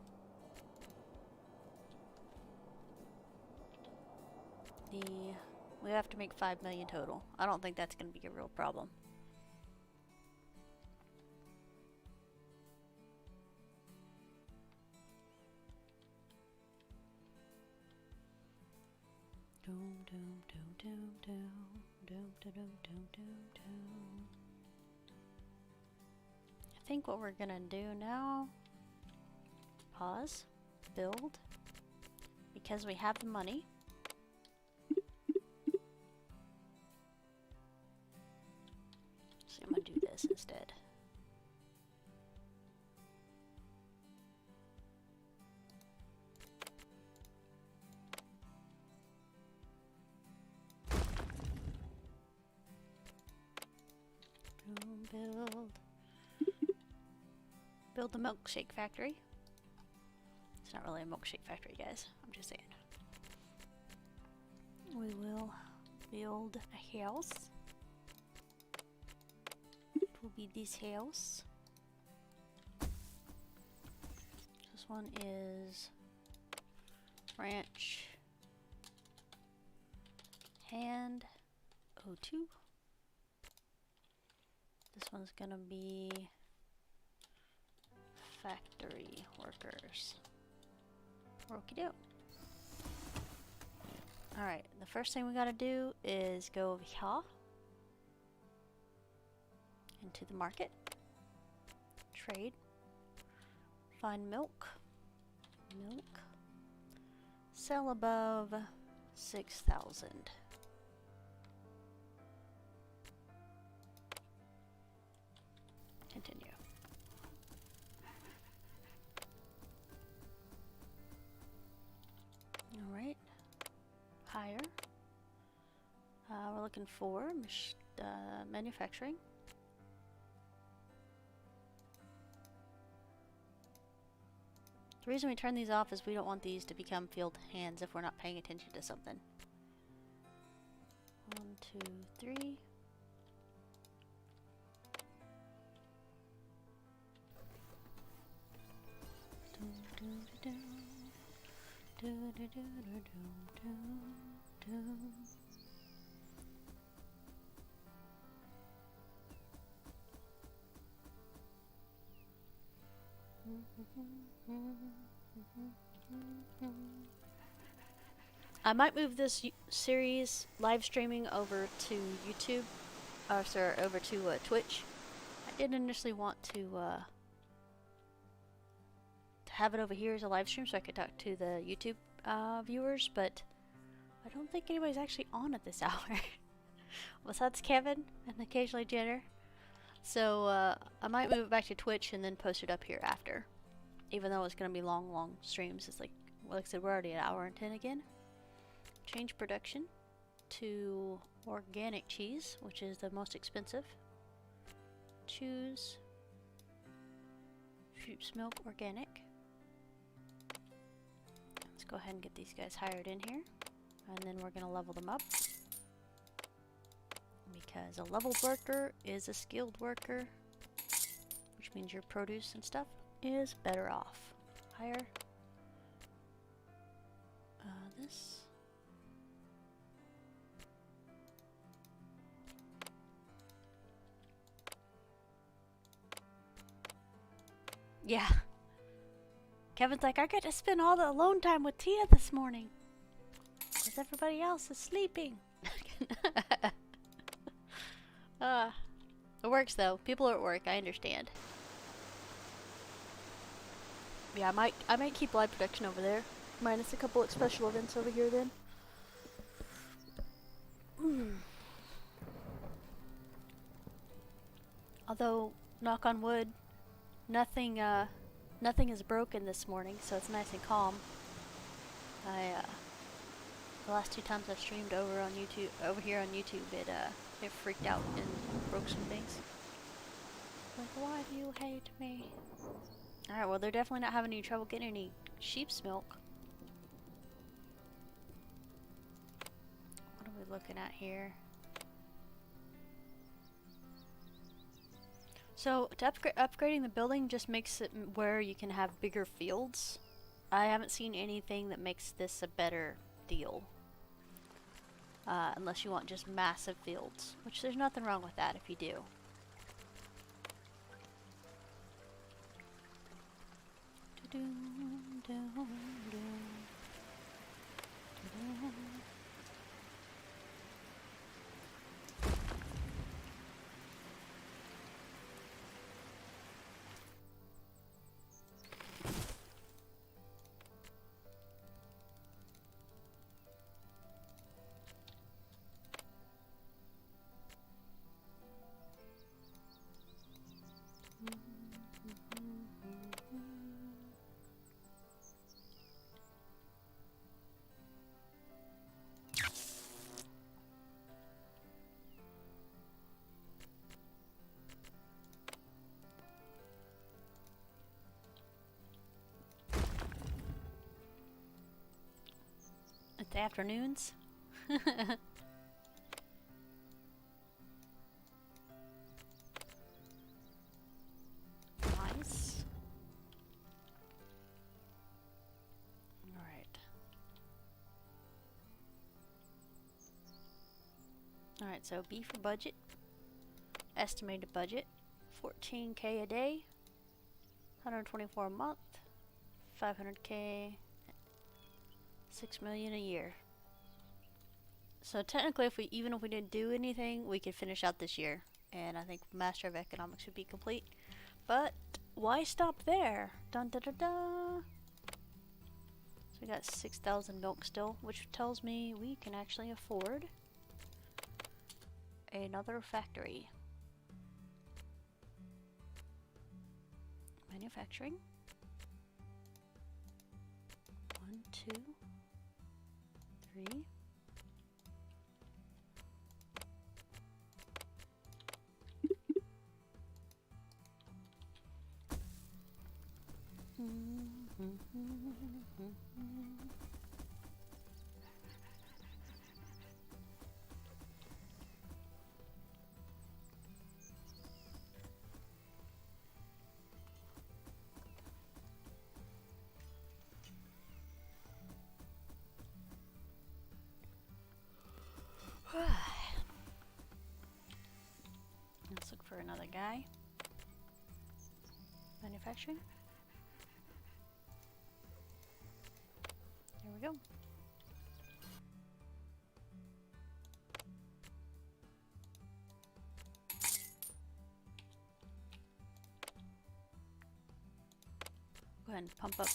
We have to make 5 million total. I don't think that's gonna be a real problem. I think what we're gonna do now, pause, build, because we have the money. So I'm gonna do this instead. Build the milkshake factory. It's not really a milkshake factory, guys. I'm just saying. We will build a house. It will be this house. This one is ranch hand O2. This one's gonna be factory workers. Okie doke. Alright, the first thing we gotta do is go over here into the market, trade, find milk, sell above 6,000. Continue. Alright. Hire. We're looking for manufacturing. The reason we turn these off is we don't want these to become field hands if we're not paying attention to something. 1, 2, 3. I might move this series live streaming over to YouTube, over to Twitch. I didn't initially want to have it over here as a live stream so I could talk to the YouTube viewers, but I don't think anybody's actually on at this hour. Besides Kevin and occasionally Jenner. So I might move it back to Twitch and then post it up here after. Even though it's going to be long streams. It's like I said, we're already at 1:10 again. Change production to organic cheese, which is the most expensive. Choose sheep's milk organic. Let's go ahead and get these guys hired in here. And then we're going to level them up. Because a leveled worker is a skilled worker. Which which means your produce and stuff is better off. Higher. This. Yeah. Kevin's like, I got to spend all the alone time with Tia this morning. Because everybody else is sleeping. It works though. People are at work, I understand. Yeah, I might keep live production over there. Minus a couple of special events over here then. Although, knock on wood, nothing is broken this morning, so it's nice and calm. The last 2 times I've streamed over here on YouTube, it freaked out and broke some things. Like, why do you hate me? Alright, well, they're definitely not having any trouble getting any sheep's milk. What are we looking at here? So, to upgrading the building just makes it where you can have bigger fields. I haven't seen anything that makes this a better deal. Unless you want just massive fields, which there's nothing wrong with that if you do. It's afternoons. Nice. Alright. Alright, so B for budget. Estimated budget. 14K a day. 124 a month. 500K. 6 million a year. So technically, even if we didn't do anything, we could finish out this year, and I think Master of Economics would be complete. But why stop there? Dun da da da. So we got 6,000 milk still, which tells me we can actually afford another factory. Manufacturing. 1, 2, 3. Let's look for another guy. Manufacturing. There we go. Go ahead and pump up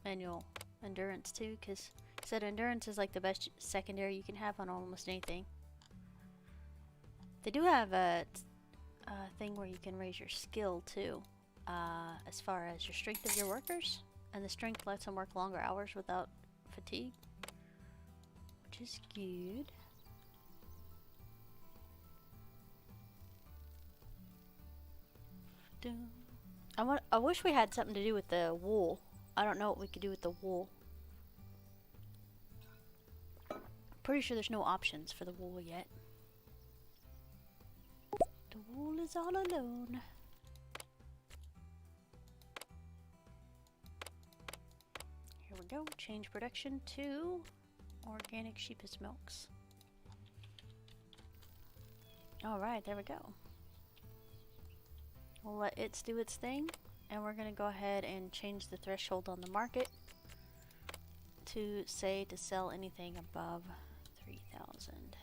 manual endurance too, because I said endurance is like the best secondary you can have on almost anything. They do have a thing where you can raise your skill too, as far as your strength of your workers, and the strength lets them work longer hours without fatigue, which is good. I wish we had something to do with the wool. I don't know what we could do with the wool. Pretty sure there's no options for the wool yet. The wool is all alone. we go. Change production to organic sheepish milks. Alright, there we go. We'll let it do its thing, and we're going to go ahead and change the threshold on the market to say to sell anything above 3,000.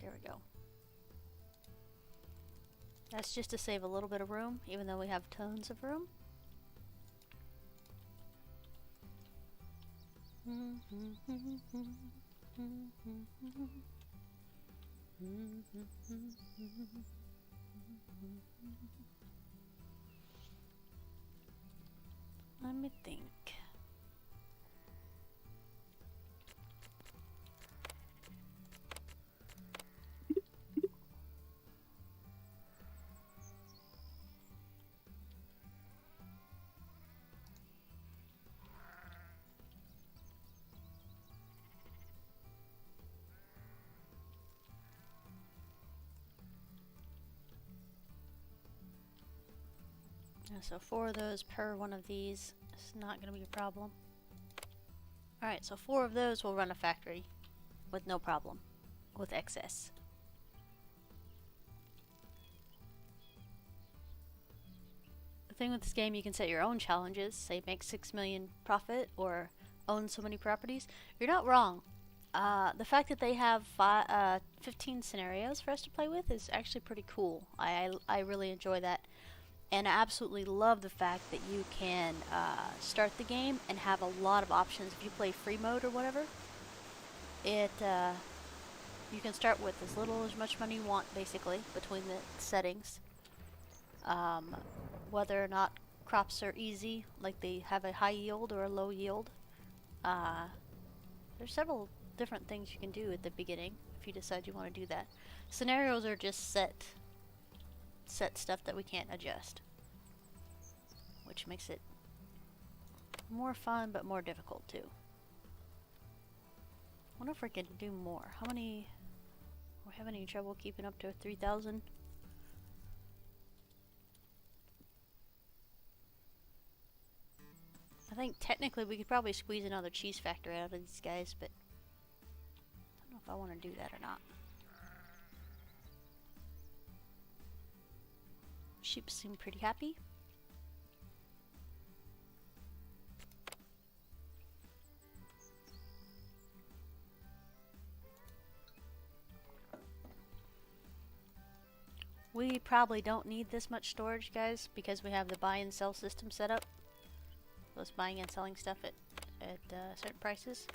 There we go. That's just to save a little bit of room, even though we have tons of room. Let me think. So 4 of those per one of these is not going to be a problem. Alright, so 4 of those will run a factory with no problem, with excess. The thing with this game, you can set your own challenges, say make 6 million profit or own so many properties. You're not wrong. The fact that they have 15 scenarios for us to play with is actually pretty cool. I really enjoy that. And I absolutely love the fact that you can start the game and have a lot of options. If you play free mode or whatever, you can start with as little as much money you want, basically, between the settings. Whether or not crops are easy, like they have a high yield or a low yield. There's several different things you can do at the beginning if you decide you want to do that. Scenarios are just set stuff that we can't adjust, which makes it more fun but more difficult too. I wonder if we can do more. How many? We're having any trouble keeping up to 3,000? I think technically we could probably squeeze another cheese factory out of these guys, but I don't know if I want to do that or not. Sheep seem pretty happy. We probably don't need this much storage, guys, because we have the buy and sell system set up. So it's buying and selling stuff at certain prices.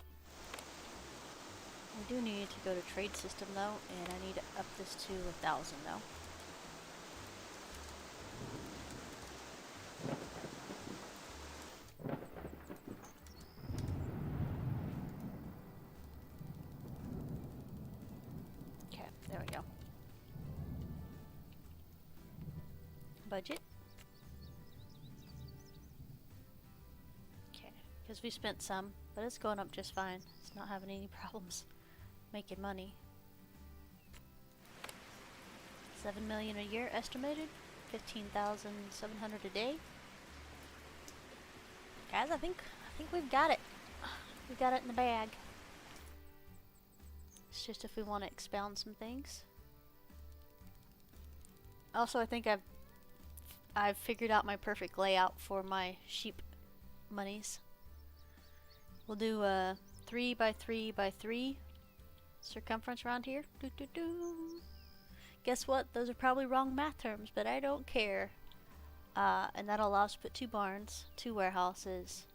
We do need to go to trade system though, and I need to up this to 1,000 though. Okay, there we go. Budget. Okay, because we spent some, but it's going up just fine. It's not having any problems making money. 7 million a year estimated, 15,700 a day. Guys, I think we've got it. We got it in the bag. It's just if we want to expound some things. Also, I think I've figured out my perfect layout for my sheep monies. We'll do a 3 by 3 by 3 circumference around here. Doo -doo -doo. Guess what? Those are probably wrong math terms, but I don't care. And that'll allow us to put 2 barns, 2 warehouses,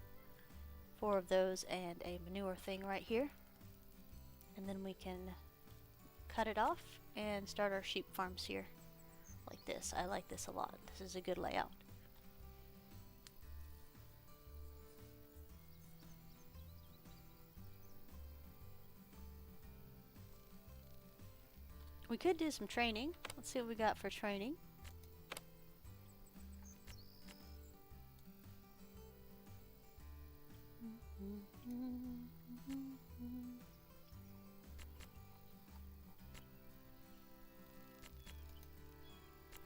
4 of those, and a manure thing right here. And then we can cut it off and start our sheep farms here. Like this. I like this a lot. This is a good layout. We could do some training. Let's see what we got for training.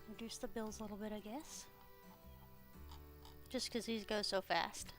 Reduce the bills a little bit, I guess. Just because these go so fast.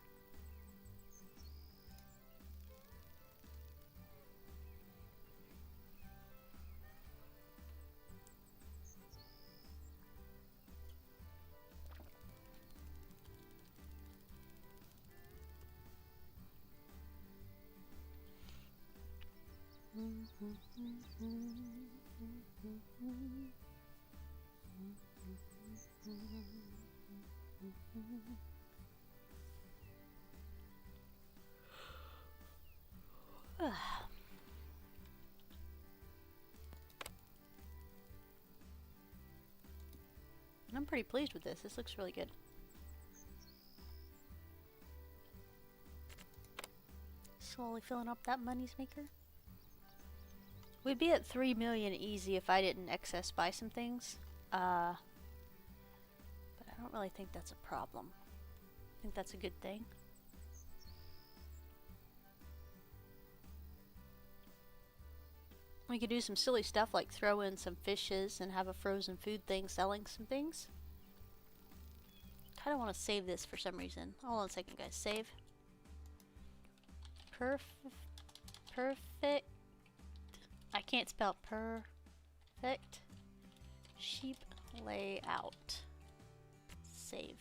I'm pretty pleased with this. This looks really good. Slowly filling up that money's maker. We'd be at 3 million easy if I didn't excess buy some things. But I don't really think that's a problem. I think that's a good thing. We could do some silly stuff like throw in some fishes and have a frozen food thing selling some things. Kind of want to save this for some reason. Hold on a second, guys. Save. Perfect. I can't spell perfect. Sheep layout. Save.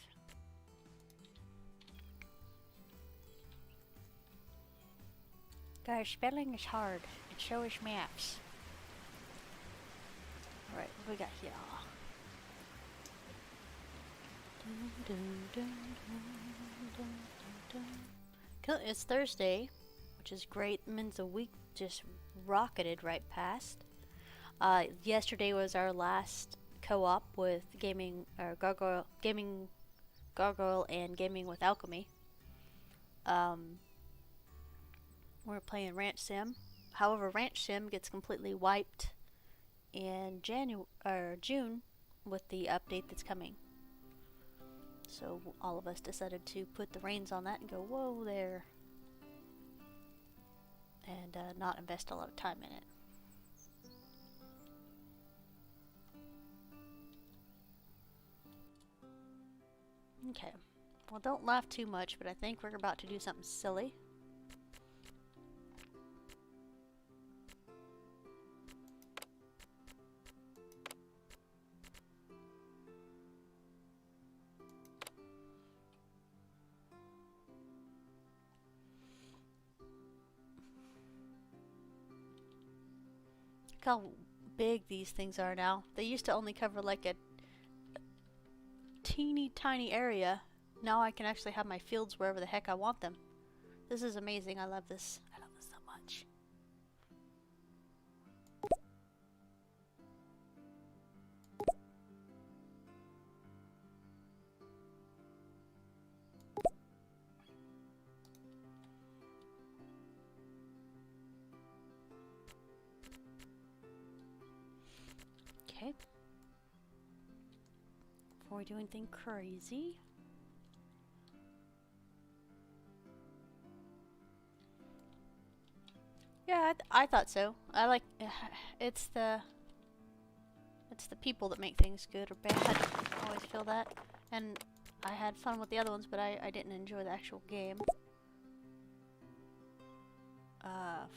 Guys, spelling is hard, and so is maths. Alright, what do we got here? It's Thursday, which is great. It means the week just rocketed right past. Yesterday was our last co-op with gaming, or Gargoyle and Gaming with Alchemy. We're playing Ranch Sim. However, Ranch Sim gets completely wiped in June with the update that's coming. So all of us decided to put the reins on that and go, whoa there. And not invest a lot of time in it. Okay. Well, don't laugh too much, but I think we're about to do something silly. Look how big these things are now. They used to only cover like a teeny tiny area. Now I can actually have my fields wherever the heck I want them. This is amazing. I love this. I love this so much. Okay. Before we do anything crazy. Yeah, I thought so. I like it's the people that make things good or bad. I always feel that. And I had fun with the other ones, but I didn't enjoy the actual game.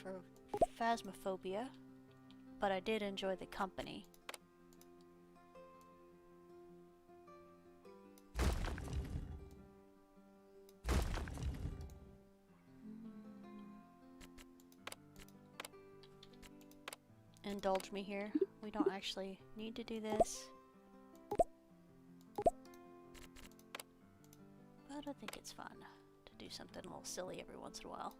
For Phasmophobia, but I did enjoy the company. Indulge me here. We don't actually need to do this. But I think it's fun to do something a little silly every once in a while.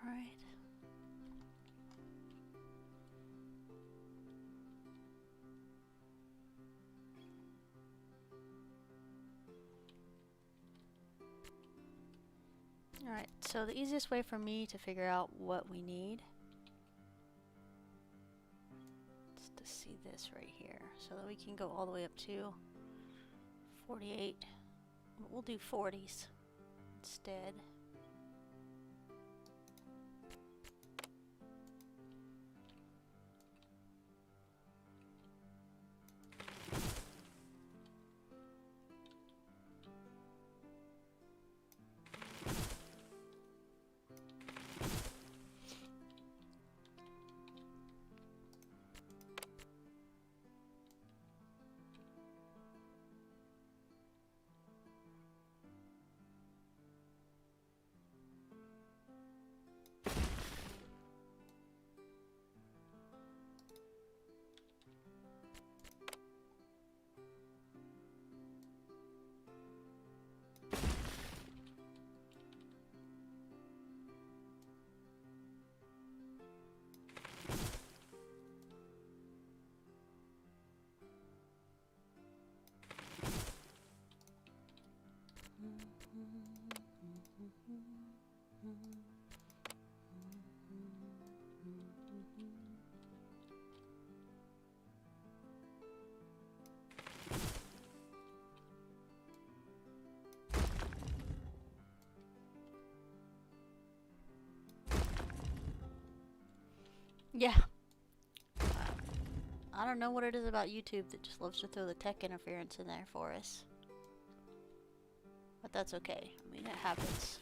Alright. Alright, so the easiest way for me to figure out what we need is to see this right here, so that we can go all the way up to 48. We'll do 40s instead. Yeah. I don't know what it is about YouTube that just loves to throw the tech interference in there for us. But that's okay. I mean, it happens.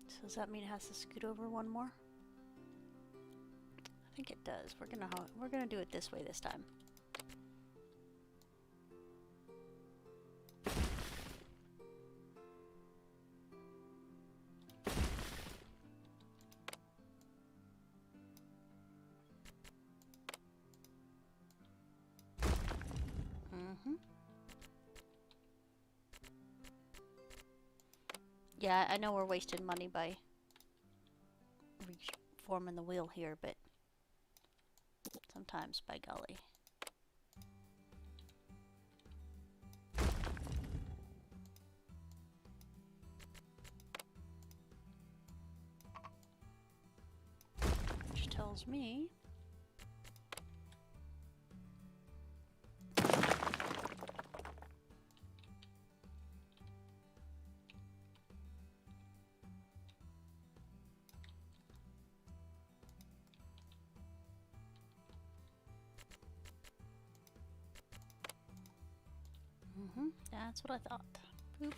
So does that mean it has to scoot over one more? I think it does. We're gonna do it this way this time. Yeah, I know we're wasting money by reforming the wheel here, but sometimes, by golly. Which tells me... That's what I thought. Boop.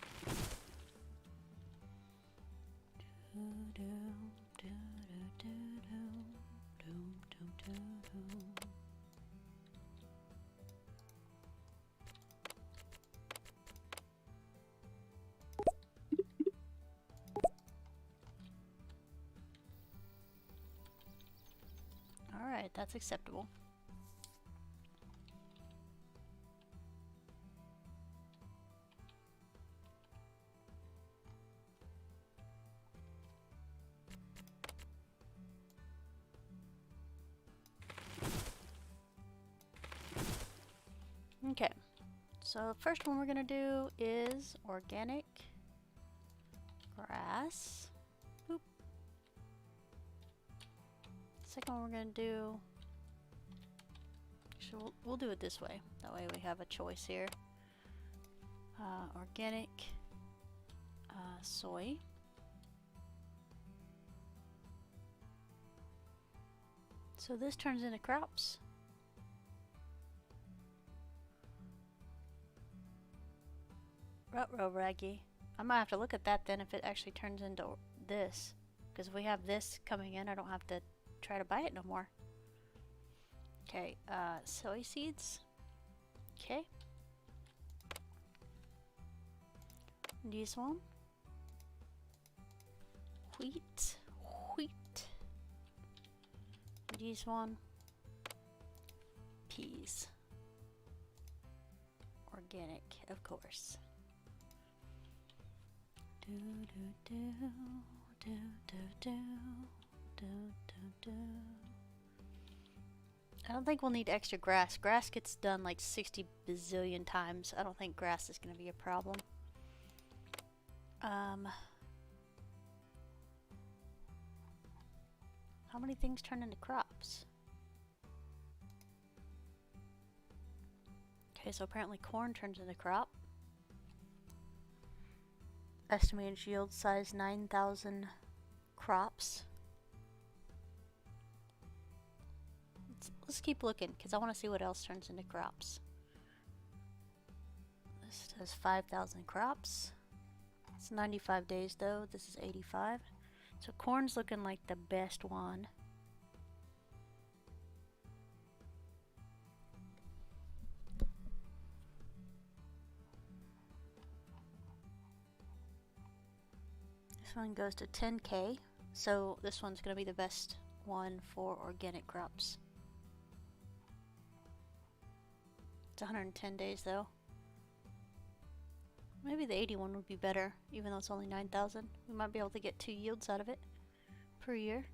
Alright, that's acceptable. Okay, so the first one we're gonna do is organic grass. Boop. Second one we're gonna do, actually we'll do it this way. That way we have a choice here. Organic soy. So this turns into crops. Ruh-roh, Raggy. I might have to look at that then if it actually turns into this. Because if we have this coming in, I don't have to try to buy it no more. Okay, soy seeds. Okay. This one. Wheat. This one. Peas. Organic, of course. I don't think we'll need extra grass. Grass gets done like 60 bazillion times. I don't think grass is going to be a problem. How many things turn into crops? Okay, so apparently corn turns into crop. Estimated yield size 9,000 crops. Let's keep looking because I want to see what else turns into crops. This does 5,000 crops. It's 95 days though. This is 85. So corn's looking like the best one. This one goes to 10K, so this one's going to be the best one for organic crops. It's 110 days though. Maybe the 81 would be better, even though it's only 9,000. We might be able to get 2 yields out of it per year.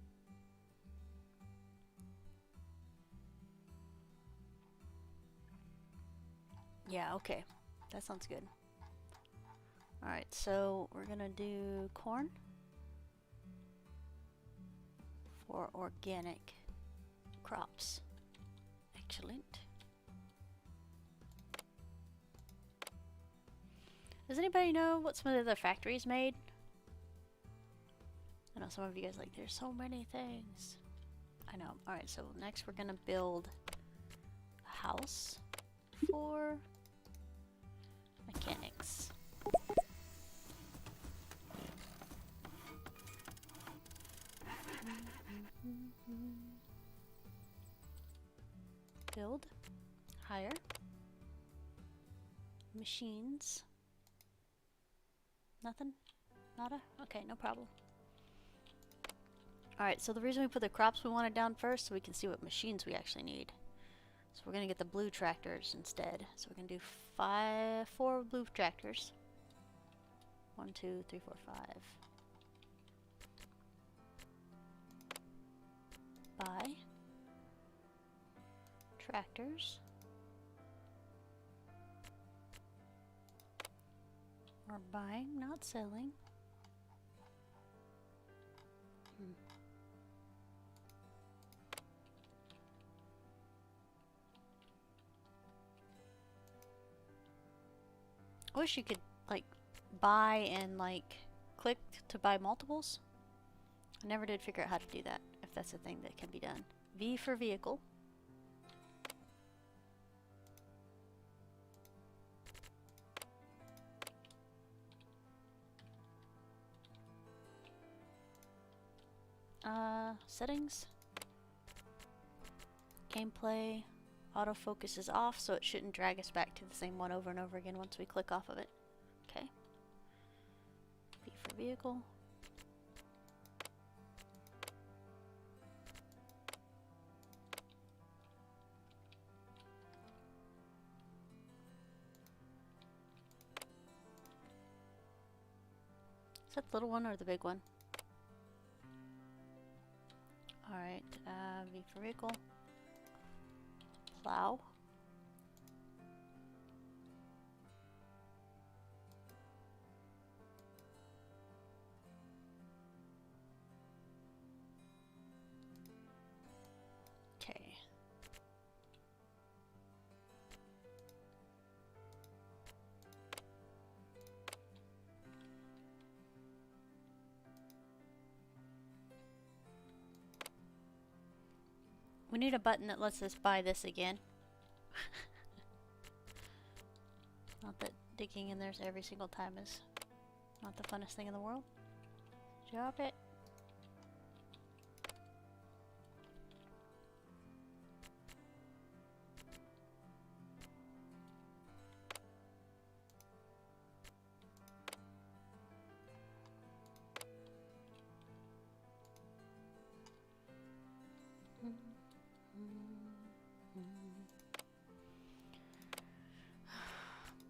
Yeah, okay. That sounds good. Alright, so we're gonna do corn for organic. crops. Excellent. Does anybody know what some of the other factories made? I know some of you guys like, there's so many things. I know. Alright, so next we're gonna build a house for mechanics. Build. Hire. Machines. Nothing? Nada? Okay, no problem. Alright, so the reason we put the crops we wanted down first, so we can see what machines we actually need. So we're going to get the blue tractors instead. So we're going to do 4 blue tractors. 1, 2, 3, 4, 5. Buy. Tractors. We're buying, not selling. I wish you could, like, buy and, like, click to buy multiples. I never did figure out how to do that, if that's a thing that can be done. V for vehicle. Settings. Gameplay. Autofocus is off, so it shouldn't drag us back to the same one over and over again once we click off of it. Okay. V for vehicle. Is that the little one or the big one? Alright, V for vehicle. Plow. Okay. We need a button that lets us buy this again. Not that digging in there every single time is not the funnest thing in the world. Drop it.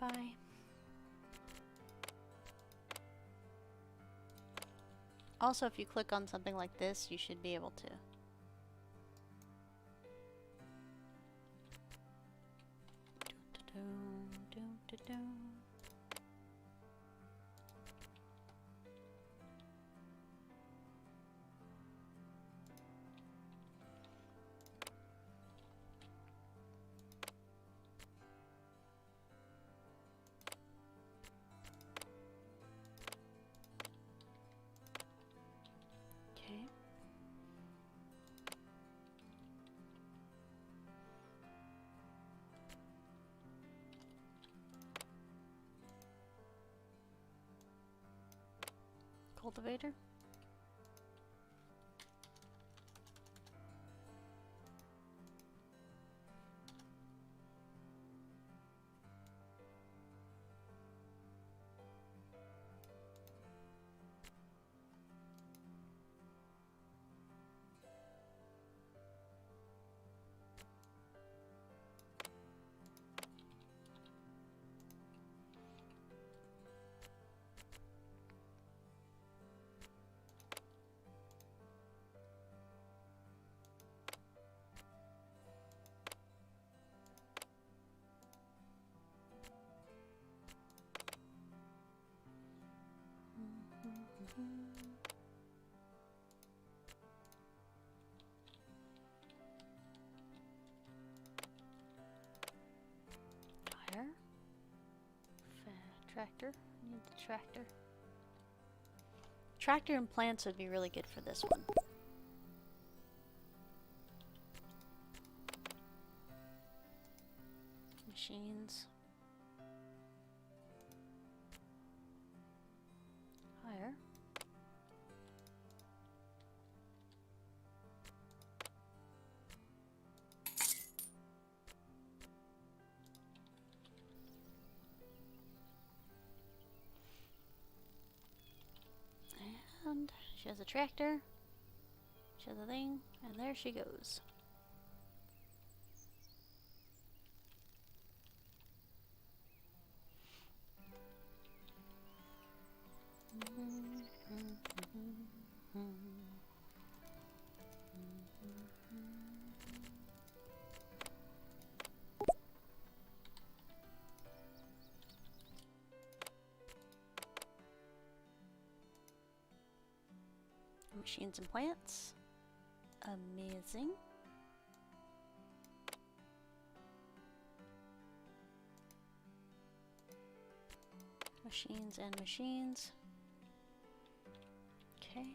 Bye. Also, if you click on something like this, you should be able to. Okay. Cultivator. Tractor. Need the tractor. Tractor and plants would be really good for this one. Machines. Higher. And she has a tractor. She has a thing, and there she goes. Machines and plants. Amazing. Machines and machines. Okay.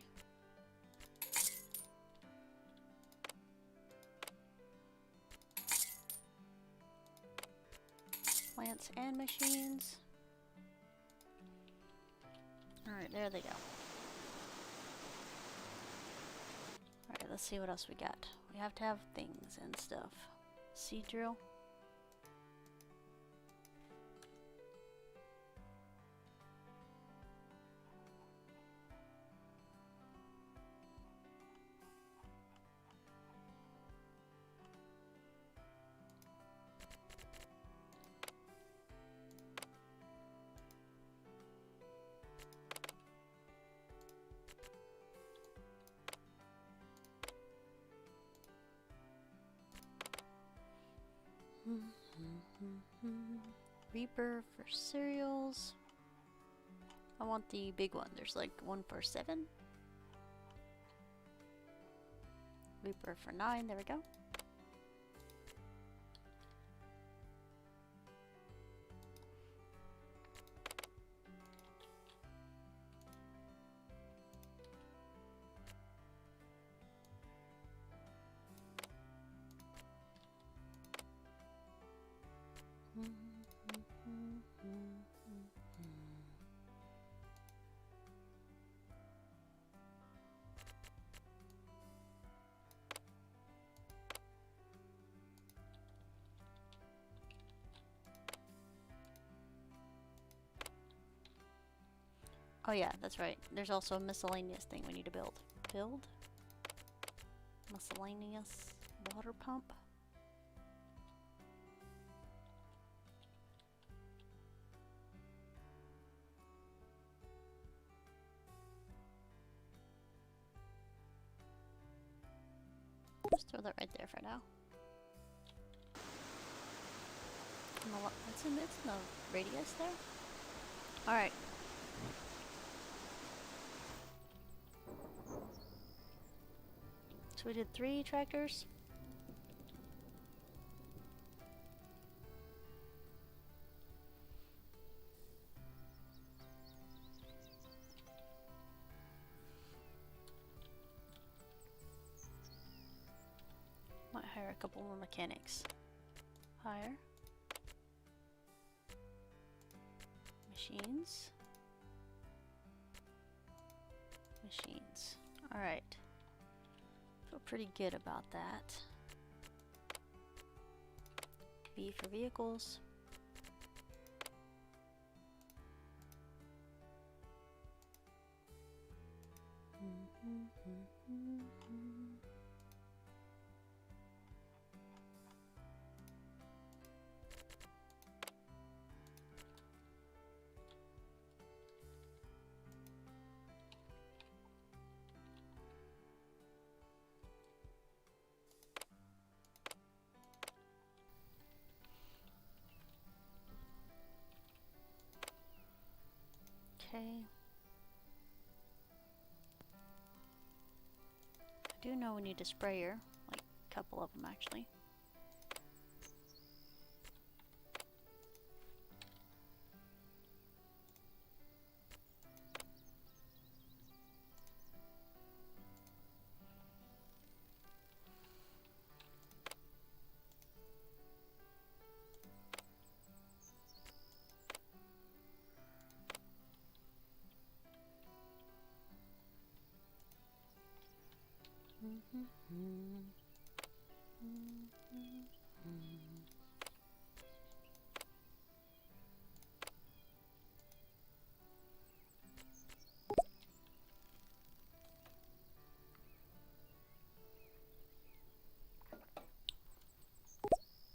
Plants and machines. Alright, there they go. Alright, let's see what else we got. We have to have things and stuff. Seed drill. Reaper for cereals. I want the big one. There's like one for 7. Reaper for 9. There we go. Oh yeah, that's right. There's also a miscellaneous thing we need to build. Build? Miscellaneous water pump. Just throw that right there for now. It's in the radius there. Alright. So we did 3 tractors. Might hire a couple more mechanics. Hire. Machines. Machines. Alright. Feel pretty good about that. V for vehicles. Okay. I do know we need a sprayer, like a couple of them actually.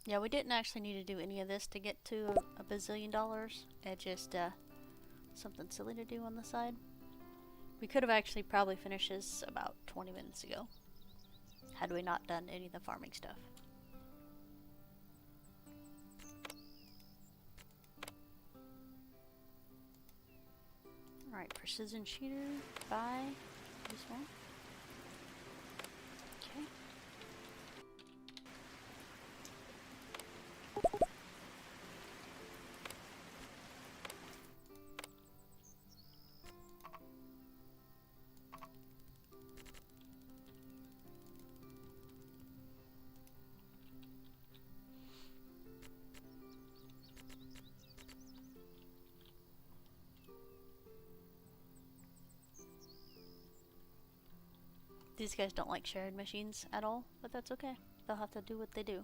Yeah, we didn't actually need to do any of this to get to a bazillion dollars. It just something silly to do on the side. We could have actually probably finished this about 20 minutes ago, had we not done any of the farming stuff. Alright, precision sheeter, buy this one. Okay. These guys don't like shared machines at all, but that's okay. They'll have to do what they do.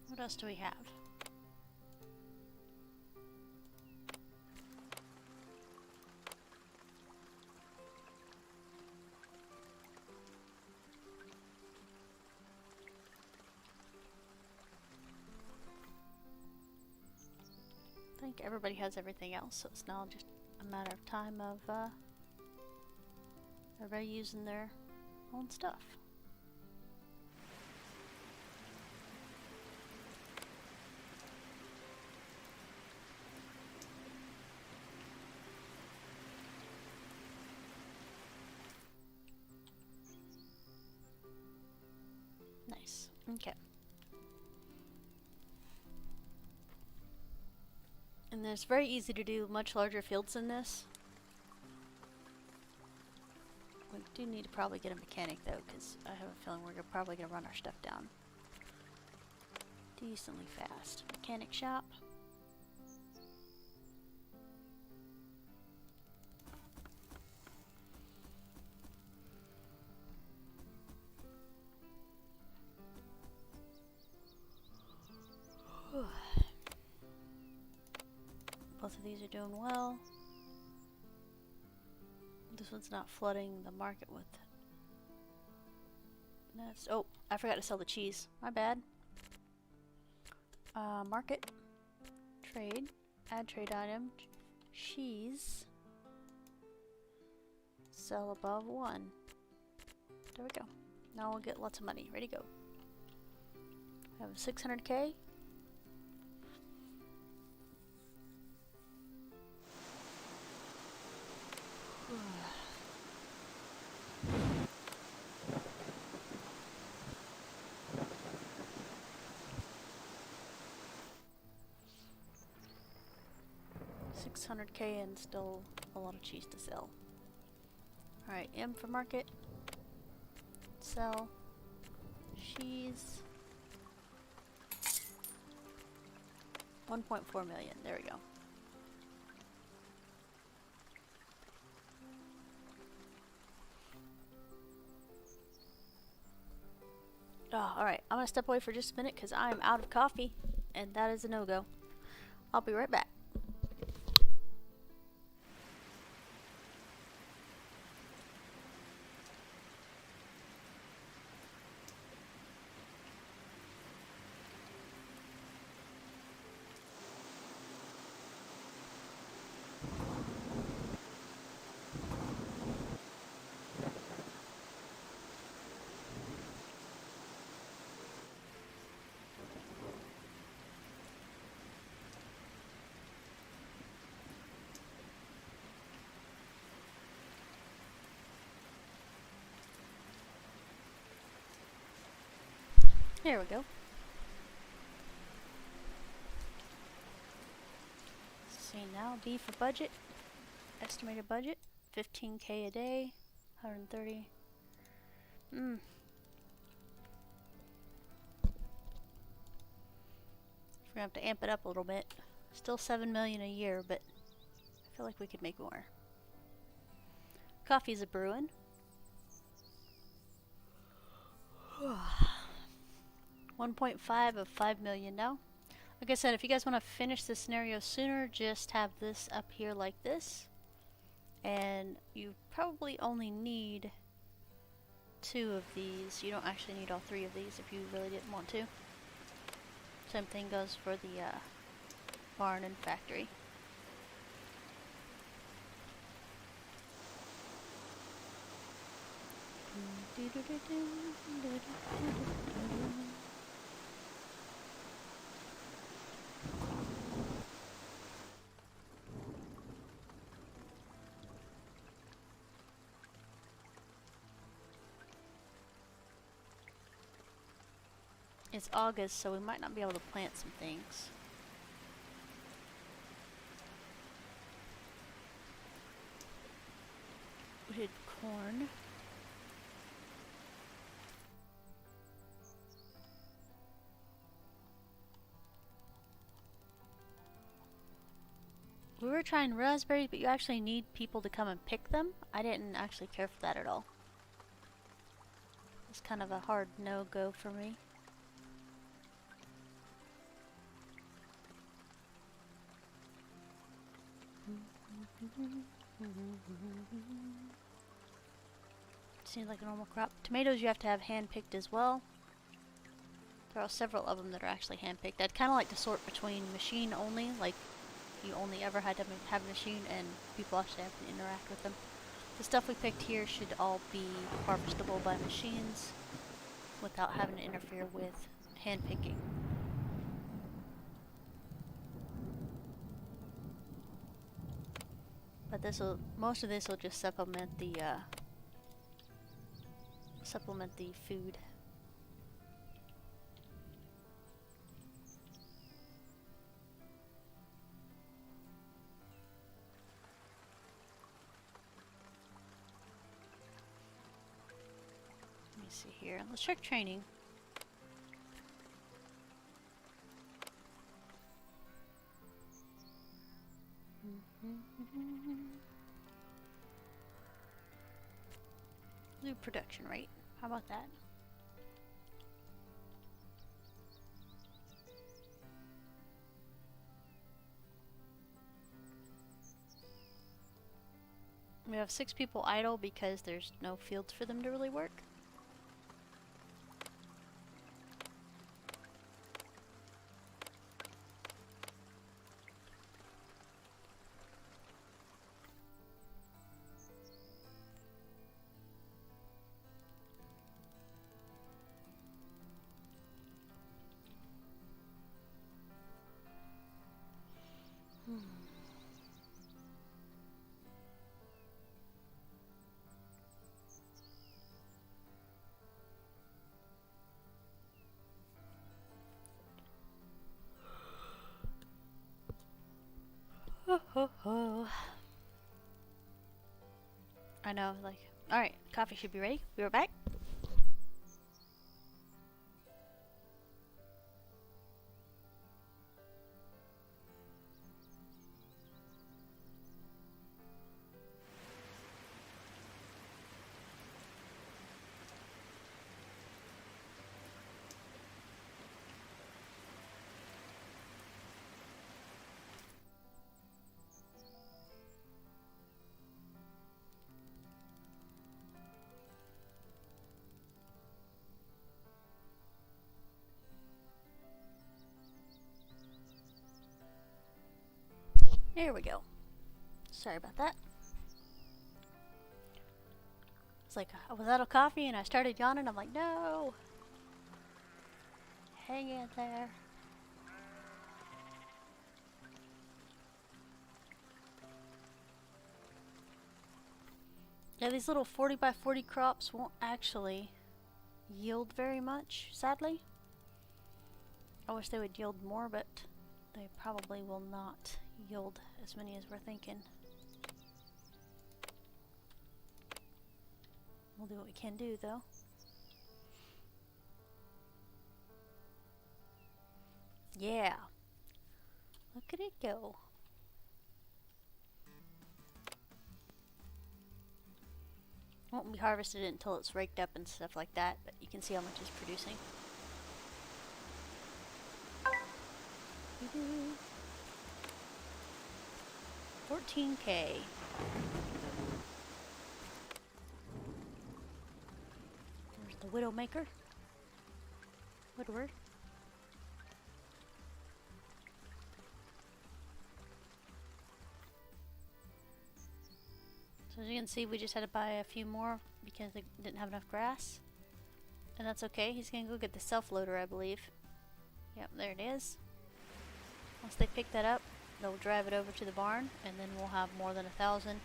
What else do we have? I think everybody has everything else, so it's now just a matter of time of everybody using their own stuff. Nice. Okay. And it's very easy to do much larger fields than this. We do need to probably get a mechanic though, because I have a feeling we're probably going to run our stuff down decently fast. Mechanic shop. Both of these are doing well. This one's not flooding the market with. That's, oh, I forgot to sell the cheese. My bad. Market. Trade. Add trade item. Cheese. Sell above 1. There we go. Now we'll get lots of money. Ready to go. We have 600K. $600K and still a lot of cheese to sell. Alright, M for market. Sell. Cheese. 1.4 million. There we go. Oh, alright, I'm gonna step away for just a minute because I'm out of coffee, and that is a no-go. I'll be right back. There we go. Let's see now. B for budget. Estimated budget. 15K a day. 130. We're gonna have to amp it up a little bit. Still 7 million a year, but I feel like we could make more. Coffee's a brewing. 1.5 of 5 million now. Like I said, if you guys want to finish this scenario sooner, just have this up here like this. And you probably only need 2 of these. You don't actually need all 3 of these if you really didn't want to. Same thing goes for the barn and factory. It's August, so we might not be able to plant some things. We did corn. We were trying raspberries, but you actually need people to come and pick them. I didn't actually care for that at all. It's kind of a hard no-go for me. Seems like a normal crop. Tomatoes you have to have hand-picked as well. There are several of them that are actually hand-picked. I'd kind of like to sort between machine only, like you only ever had to have a machine, and people actually have to interact with them. The stuff we picked here should all be harvestable by machines without having to interfere with hand-picking. But most of this will just supplement the food. Let me see here. Let's check training. New production rate. How about that? We have 6 people idle because there's no fields for them to really work. I know, like, alright, coffee should be ready. Be right back. There we go. Sorry about that. It's like I was out of coffee and I started yawning. I'm like, no! Hang in there. Yeah, these little 40 by 40 crops won't actually yield very much, sadly. I wish they would yield more, but they probably will not yield as many as we're thinking. We'll do what we can do, though. Yeah. Look at it go. Won't be harvested until it's raked up and stuff like that, but you can see how much it's producing. 14K. There's the Widowmaker. Widower. So as you can see, we just had to buy a few more because they didn't have enough grass. And that's okay. He's going to go get the self-loader, I believe. Yep, there it is. Once they pick that up, they'll drive it over to the barn, and then we'll have more than 1,000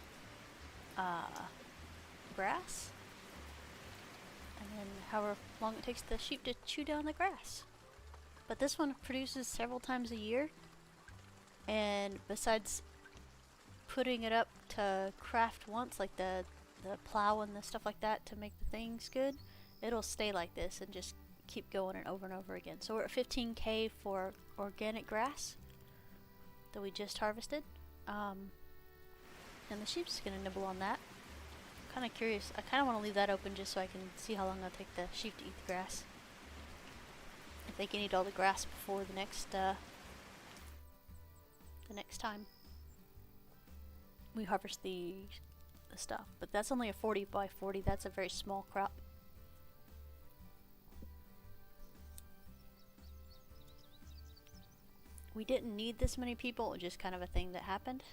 grass. And then however long it takes the sheep to chew down the grass. But this one produces several times a year. And besides putting it up to craft once, like the plow and the stuff like that to make the things good, it'll stay like this and just keep going and over again. So we're at 15K for organic grass that we just harvested, and the sheep's gonna nibble on that. I'm kind of curious. I kind of want to leave that open just so I can see how long it'll take the sheep to eat the grass. If they can eat all the grass before the next time we harvest the stuff. But that's only a 40 by 40. That's a very small crop. We didn't need this many people. It was just kind of a thing that happened.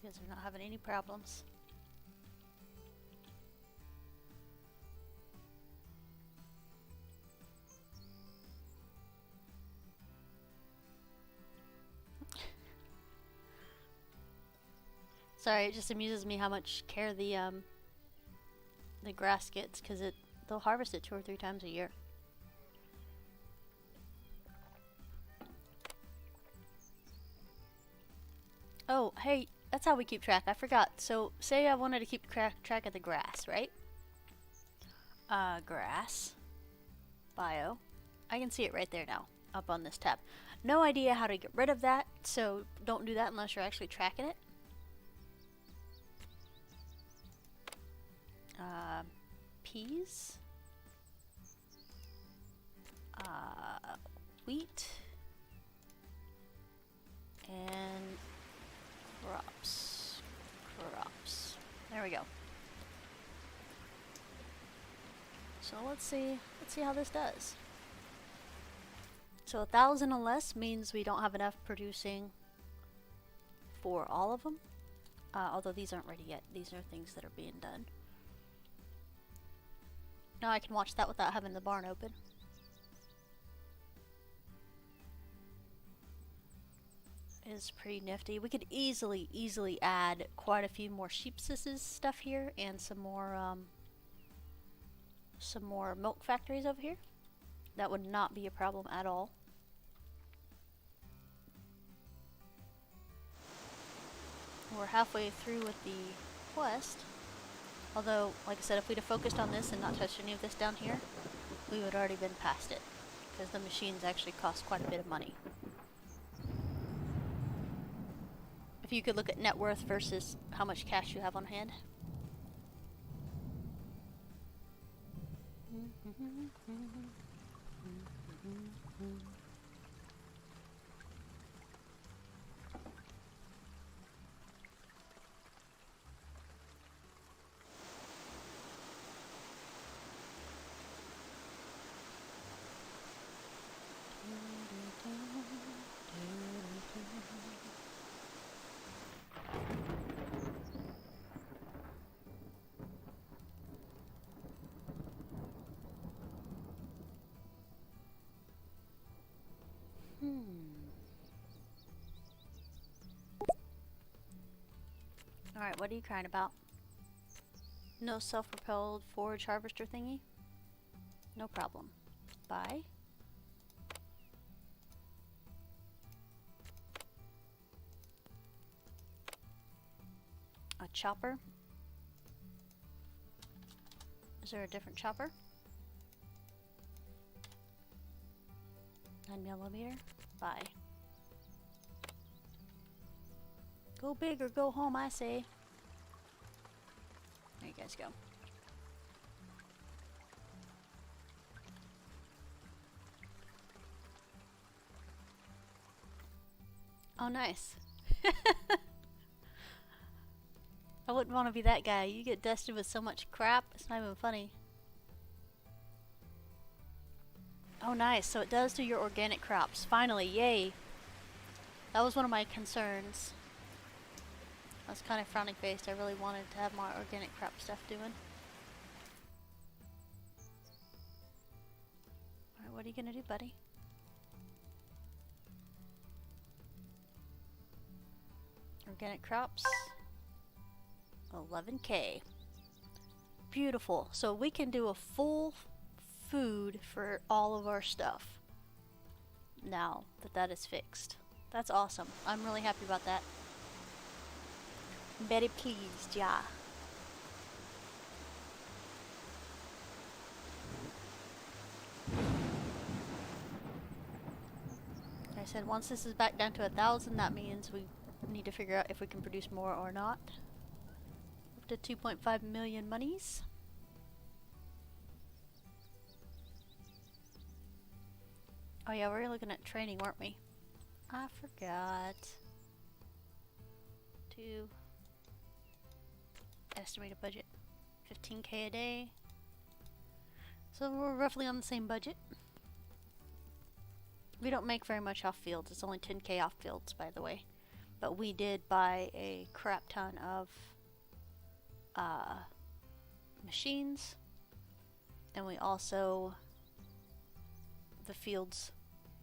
Because we're not having any problems. Sorry, it just amuses me how much care the grass gets, because they'll harvest it 2 or 3 times a year. Oh, hey, that's how we keep track. I forgot. So, say I wanted to keep track of the grass, right? Grass. Bio. I can see it right there now, up on this tab. No idea how to get rid of that, so don't do that unless you're actually tracking it. Peas. Wheat. And crops. There we go. So let's see how this does. So 1,000 and less means we don't have enough producing for all of them. Although these aren't ready yet. These are things that are being done. Now I can watch that without having the barn open. Is pretty nifty. We could easily add quite a few more sheepsis's stuff here and some more milk factories over here. That would not be a problem at all. We're halfway through with the quest. Although, like I said, if we'd have focused on this and not touched any of this down here, we would have already been past it. Because the machines actually cost quite a bit of money. If you could look at net worth versus how much cash you have on hand. Alright, what are you crying about? No self-propelled forage harvester thingy? No problem. Buy. A chopper. Is there a different chopper? 9mm. Buy. Go big or go home, I say. There you guys go. Oh, nice. I wouldn't want to be that guy. You get dusted with so much crap, it's not even funny. Oh, nice. So it does do your organic crops. Finally, yay. That was one of my concerns. I was kind of frowning faced. I really wanted to have my organic crop stuff doing. Alright, what are you gonna do, buddy? Organic crops. 11K. Beautiful. So we can do a full food for all of our stuff now that that is fixed. That's awesome. I'm really happy about that. Very pleased, yeah. Like I said, once this is back down to 1,000, that means we need to figure out if we can produce more or not. Up to 2.5 million monies. Oh yeah, we were looking at training, weren't we? I forgot to estimate a budget. 15K a day. So we're roughly on the same budget. We don't make very much off fields. It's only 10K off fields, by the way. But we did buy a crap ton of machines. And we also, the fields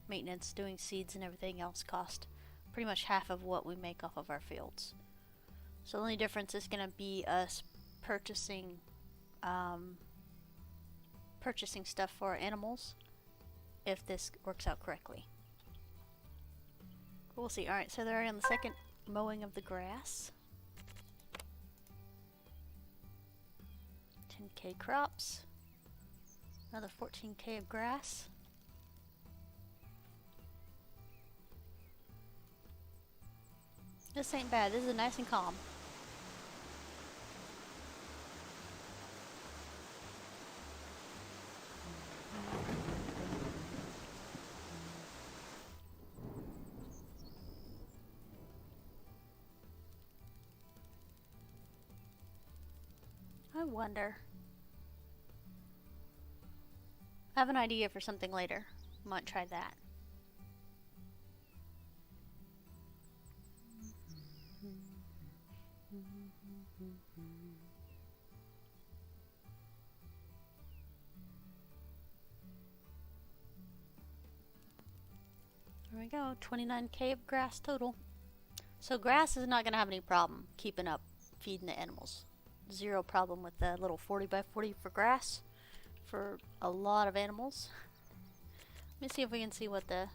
maintenance, doing seeds and everything else cost pretty much half of what we make off of our fields. So the only difference is going to be us purchasing stuff for our animals if this works out correctly. We'll see. Alright, so they're on the second mowing of the grass. 10K crops. Another 14K of grass. This ain't bad. This is nice and calm. I wonder. I have an idea for something later. Might try that. There we go, 29K of grass total. So grass is not going to have any problem keeping up feeding the animals. Zero problem with the little 40 by 40 for grass for a lot of animals. Let me see if we can see what the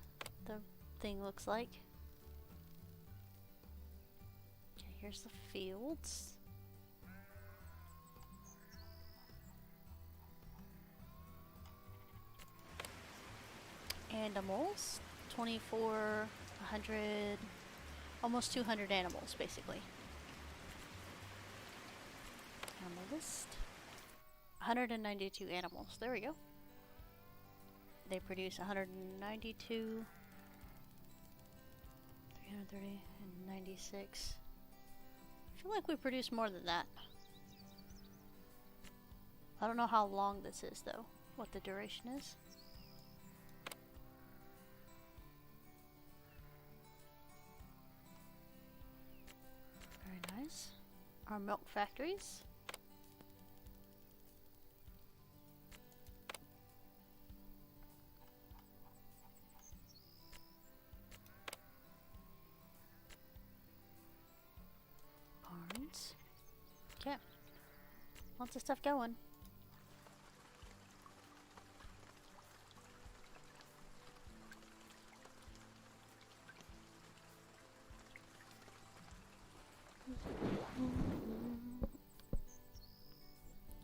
thing looks like. Okay, here's the fields. Animals. 2,400, almost 200 animals, basically. Animal list. 192 animals. There we go. They produce 192, 330, and 96. I feel like we produce more than that. I don't know how long this is, though. What the duration is. Very nice. Our milk factories. Barns. Lots of stuff going.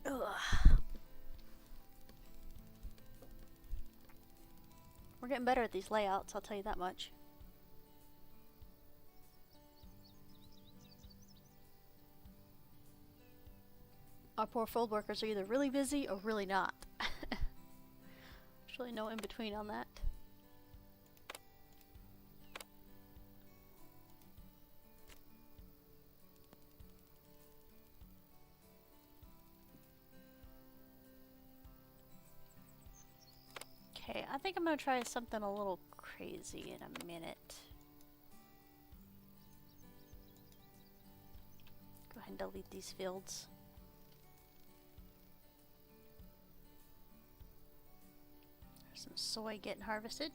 Ugh. We're getting better at these layouts, I'll tell you that much. Our poor field workers are either really busy or really not. There's really no in between on that. Okay, I think I'm gonna try something a little crazy in a minute. Go ahead and delete these fields. There's some soy getting harvested.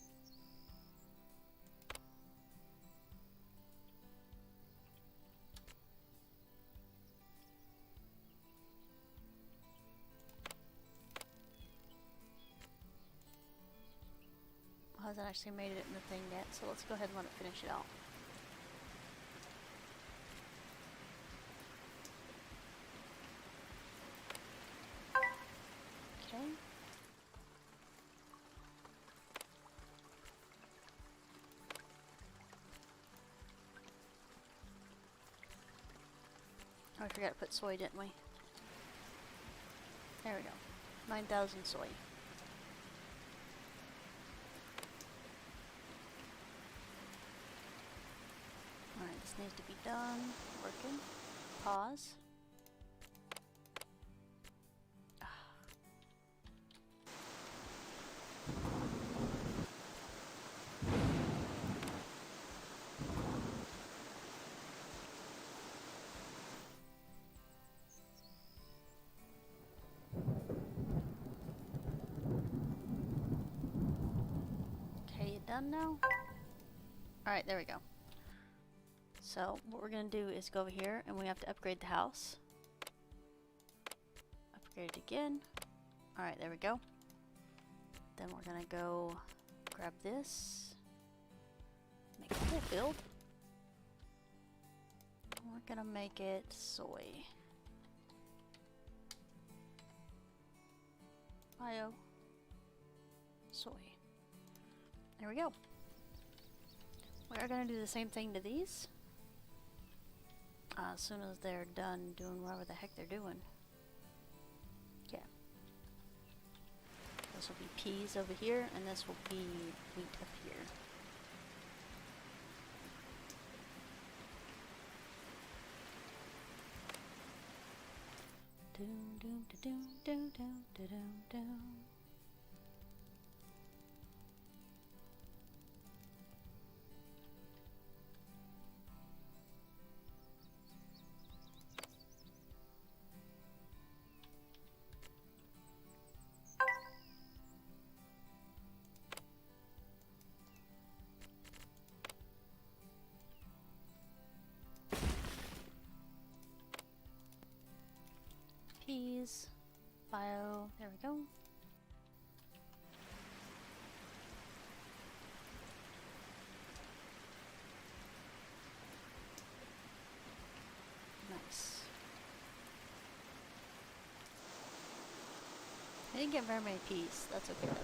Hasn't actually made it in the thing yet, so let's go ahead and let it finish it out. Okay. Oh, I forgot to put soy, didn't we? There we go. 9,000 soy. Alright, this needs to be done. Working. Pause. Okay, you done now? Alright, there we go. So what we're going to do is go over here and we have to upgrade the house. Upgrade it again. Alright, there we go. Then we're going to go grab this. Make a full field. We're going to make it soy. Bio. Soy. There we go. We are going to do the same thing to these. As soon as they're done doing whatever the heck they're doing. Yeah. This will be peas over here, and this will be wheat up here. Doom, doom, doom, doom, doom, doom, doom. Peas, bio, there we go. Nice. I didn't get very many peas, that's okay though.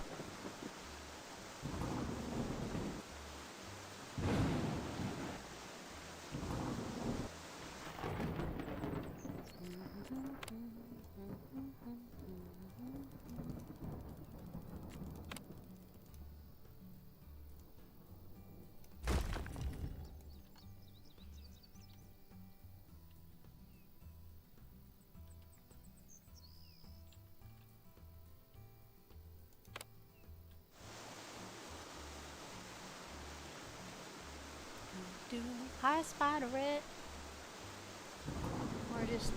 Hi, Spiderette. We're just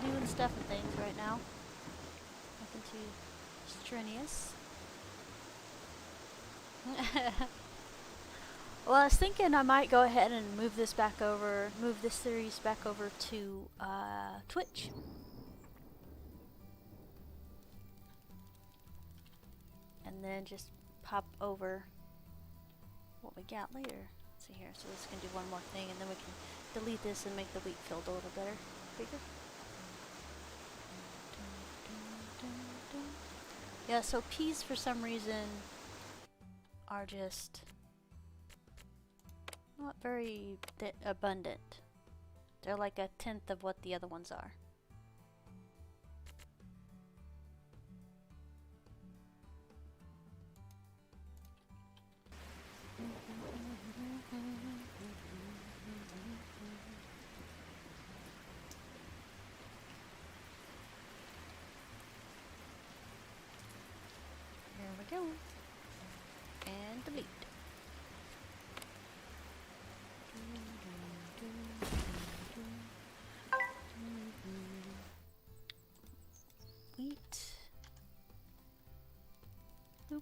doing stuff and things right now. Nothing too strenuous. Well, I was thinking I might go ahead and move this series back over to Twitch. and then just pop over what we got later. Let's see here. So let's gonna do one more thing, and then we can delete this and make the wheat field a little better, bigger. Yeah, so peas for some reason are just not very abundant. They're like 1/10 of what the other ones are. Here we go. And delete. Wheat. Boop.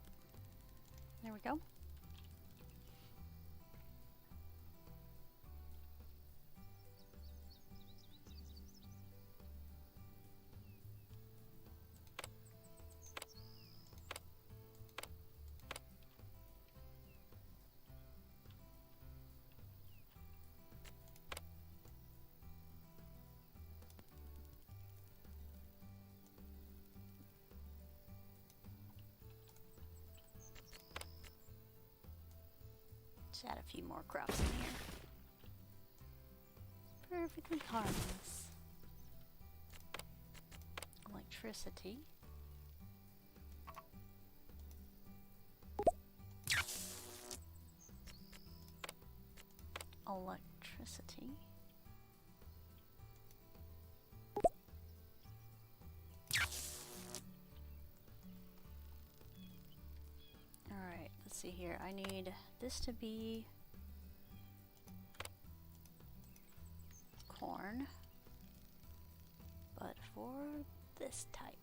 There we go. Let's add a few more crops in here. Perfectly harmless. Electricity. Electricity. Alright, let's see here. I need this to be corn, but for this type.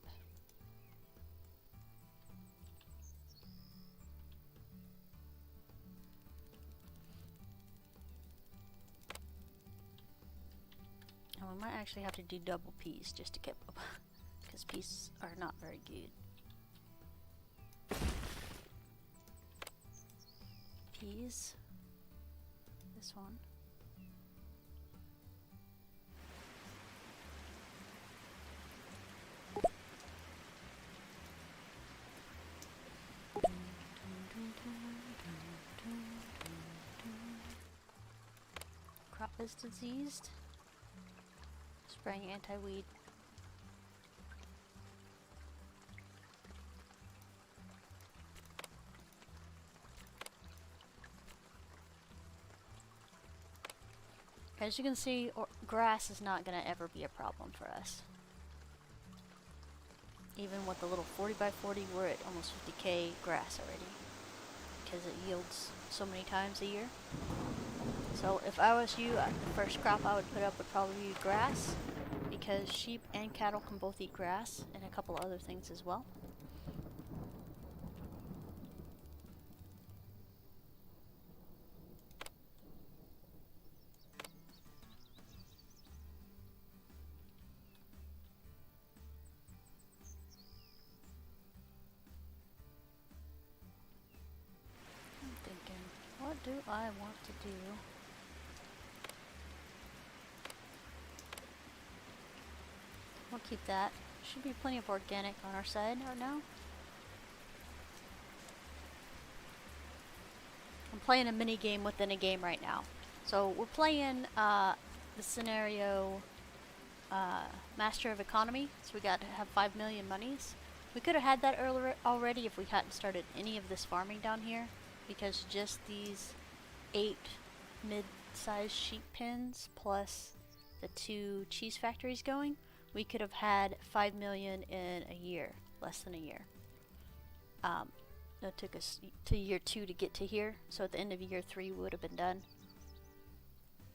And we might actually have to do double peas just to keep up, because peas are not very good. Peas. This one. Crop is diseased. Spraying anti-weed. As you can see, grass is not going to ever be a problem for us. Even with the little 40 by 40, we're at almost 50k grass already, because it yields so many times a year. So if I was you, the first crop I would put up would probably be grass, because sheep and cattle can both eat grass, and a couple other things as well. What do I want to do? We'll keep that. Should be plenty of organic on our side right now. I'm playing a mini game within a game right now. So we're playing the scenario Master of Economy. So we got to have 5 million monies. We could have had that earlier already if we hadn't started any of this farming down here, because just these 8 mid-sized sheep pens plus the 2 cheese factories going, we could have had 5 million in a year, less than a year. It took us to year 2 to get to here, so at the end of year 3 we would have been done,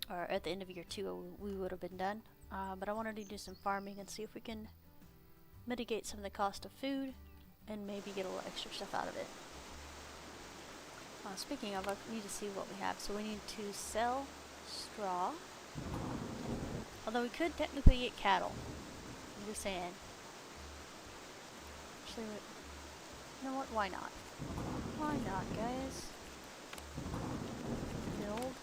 or at the end of year 2 we would have been done. But I wanted to do some farming and see if we can mitigate some of the cost of food and maybe get a little extra stuff out of it. Speaking of, I need to see what we have. So we need to sell straw. Although we could technically get cattle. I'm just saying. Actually, you know what? Why not? Why not, guys? Build.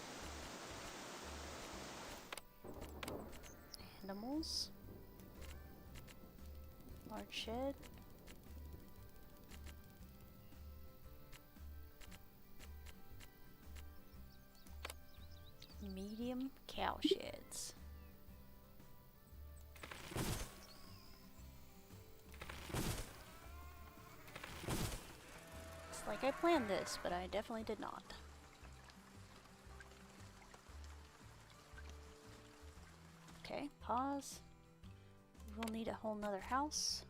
Animals. Large shed. Medium cow sheds. It's like I planned this, but I definitely did not. Okay, pause. We'll need a whole nother house.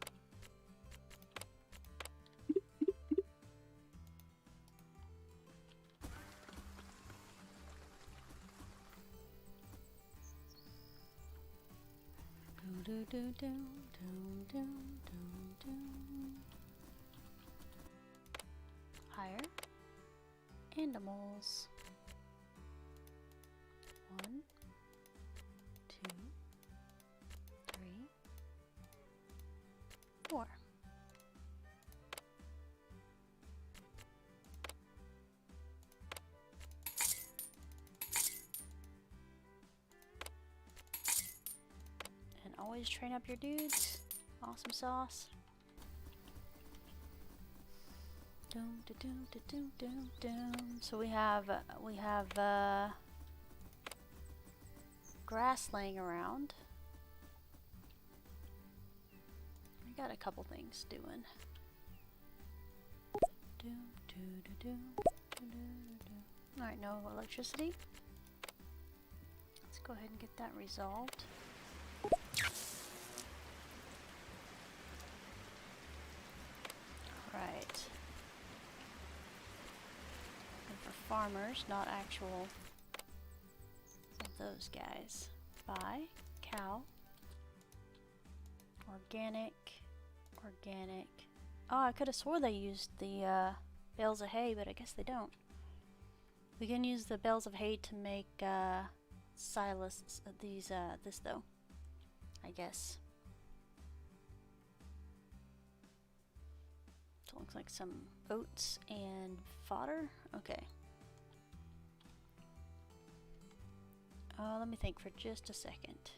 Hire animals. 1, 2, 3, 4. And always train up your dudes. Awesome sauce. So we have grass laying around. We got a couple things doing. Alright, no electricity. Let's go ahead and get that resolved. Alright. And for farmers, not actual of those guys. Buy cow. Organic. Organic. Oh, I could have swore they used the bales of hay, but I guess they don't. We can use the bales of hay to make silos. This though, I guess. So it looks like some oats and fodder. Okay. Let me think for just a second.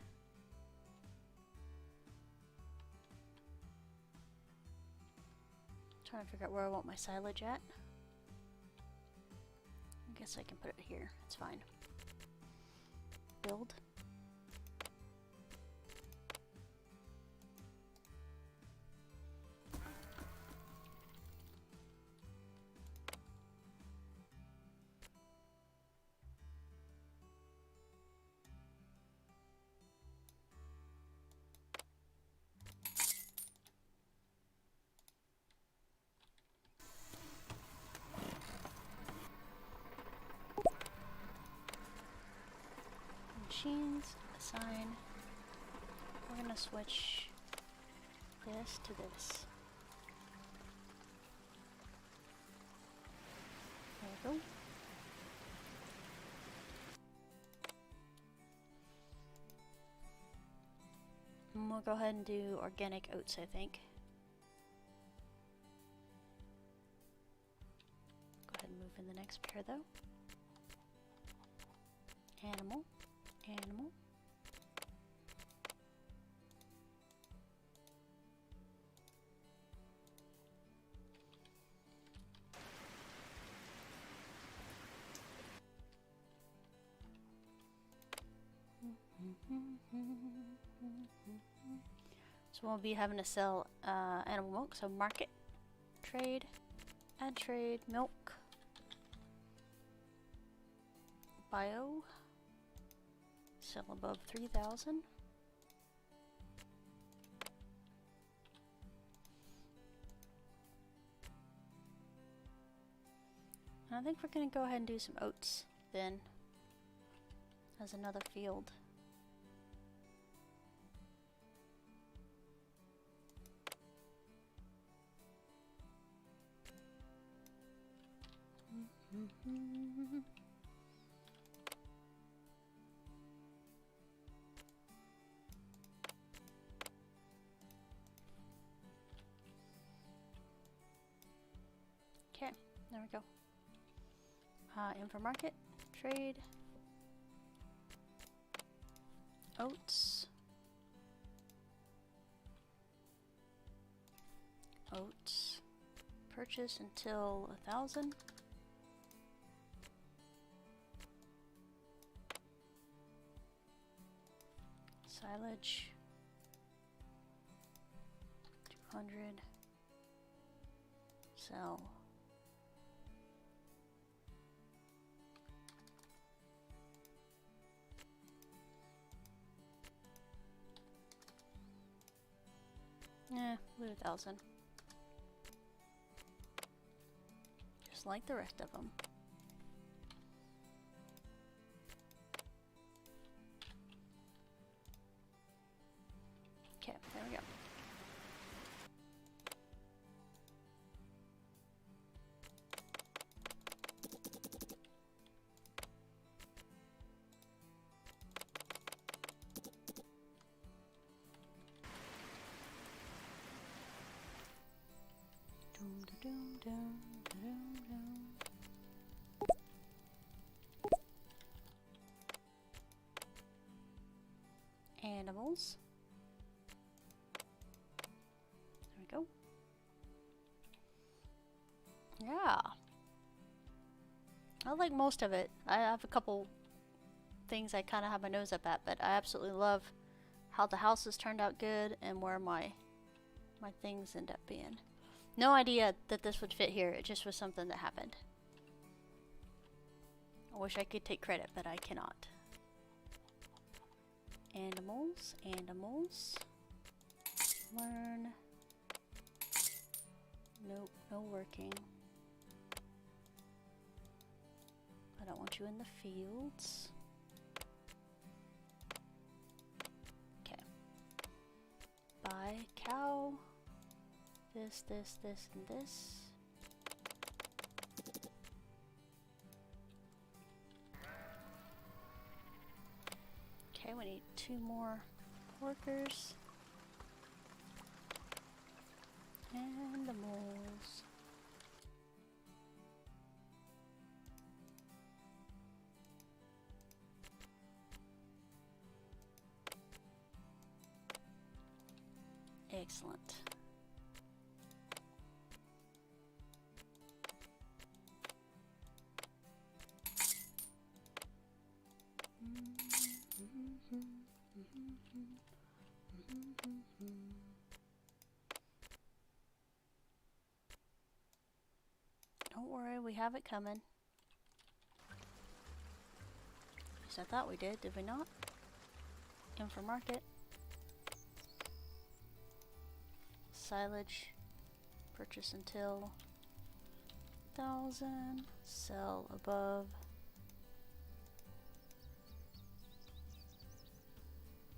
Trying to figure out where I want my silage at. I guess I can put it here. It's fine. Build. Machines, assign. We're gonna switch this to this. There we go. And we'll go ahead and do organic oats, I think. Go ahead and move in the next pair though. Animal. Animal. So we'll be having to sell animal milk, so market, trade, add trade, milk, bio. Sell above 3,000. I think we're going to go ahead and do some oats then as another field. Okay. There we go. Info market, trade, oats, purchase until 1,000. Silage, 200, sell. Leave 1,000. Just like the rest of them. Okay, there we go. Animals. There we go. Yeah. I like most of it. I have a couple things I kind of have my nose up at, but I absolutely love how the houses turned out good and where my things end up being. No idea that this would fit here. It just was something that happened. I wish I could take credit, but I cannot. Animals, animals. Learn. Nope, no working. I don't want you in the fields. Okay. Buy cow. This, and this. Okay, we need 2 more workers. Animals. Excellent. Don't worry, we have it coming. Yes, I thought we did we not? Info market. Silage. Purchase until 1,000. Sell above.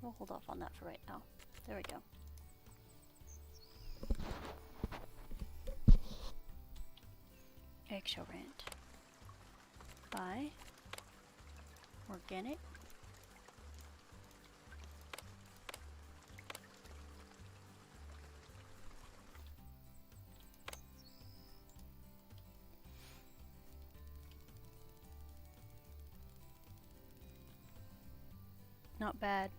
We'll hold off on that for right now. There we go. Eggshell rent. Buy. Organic. Not bad.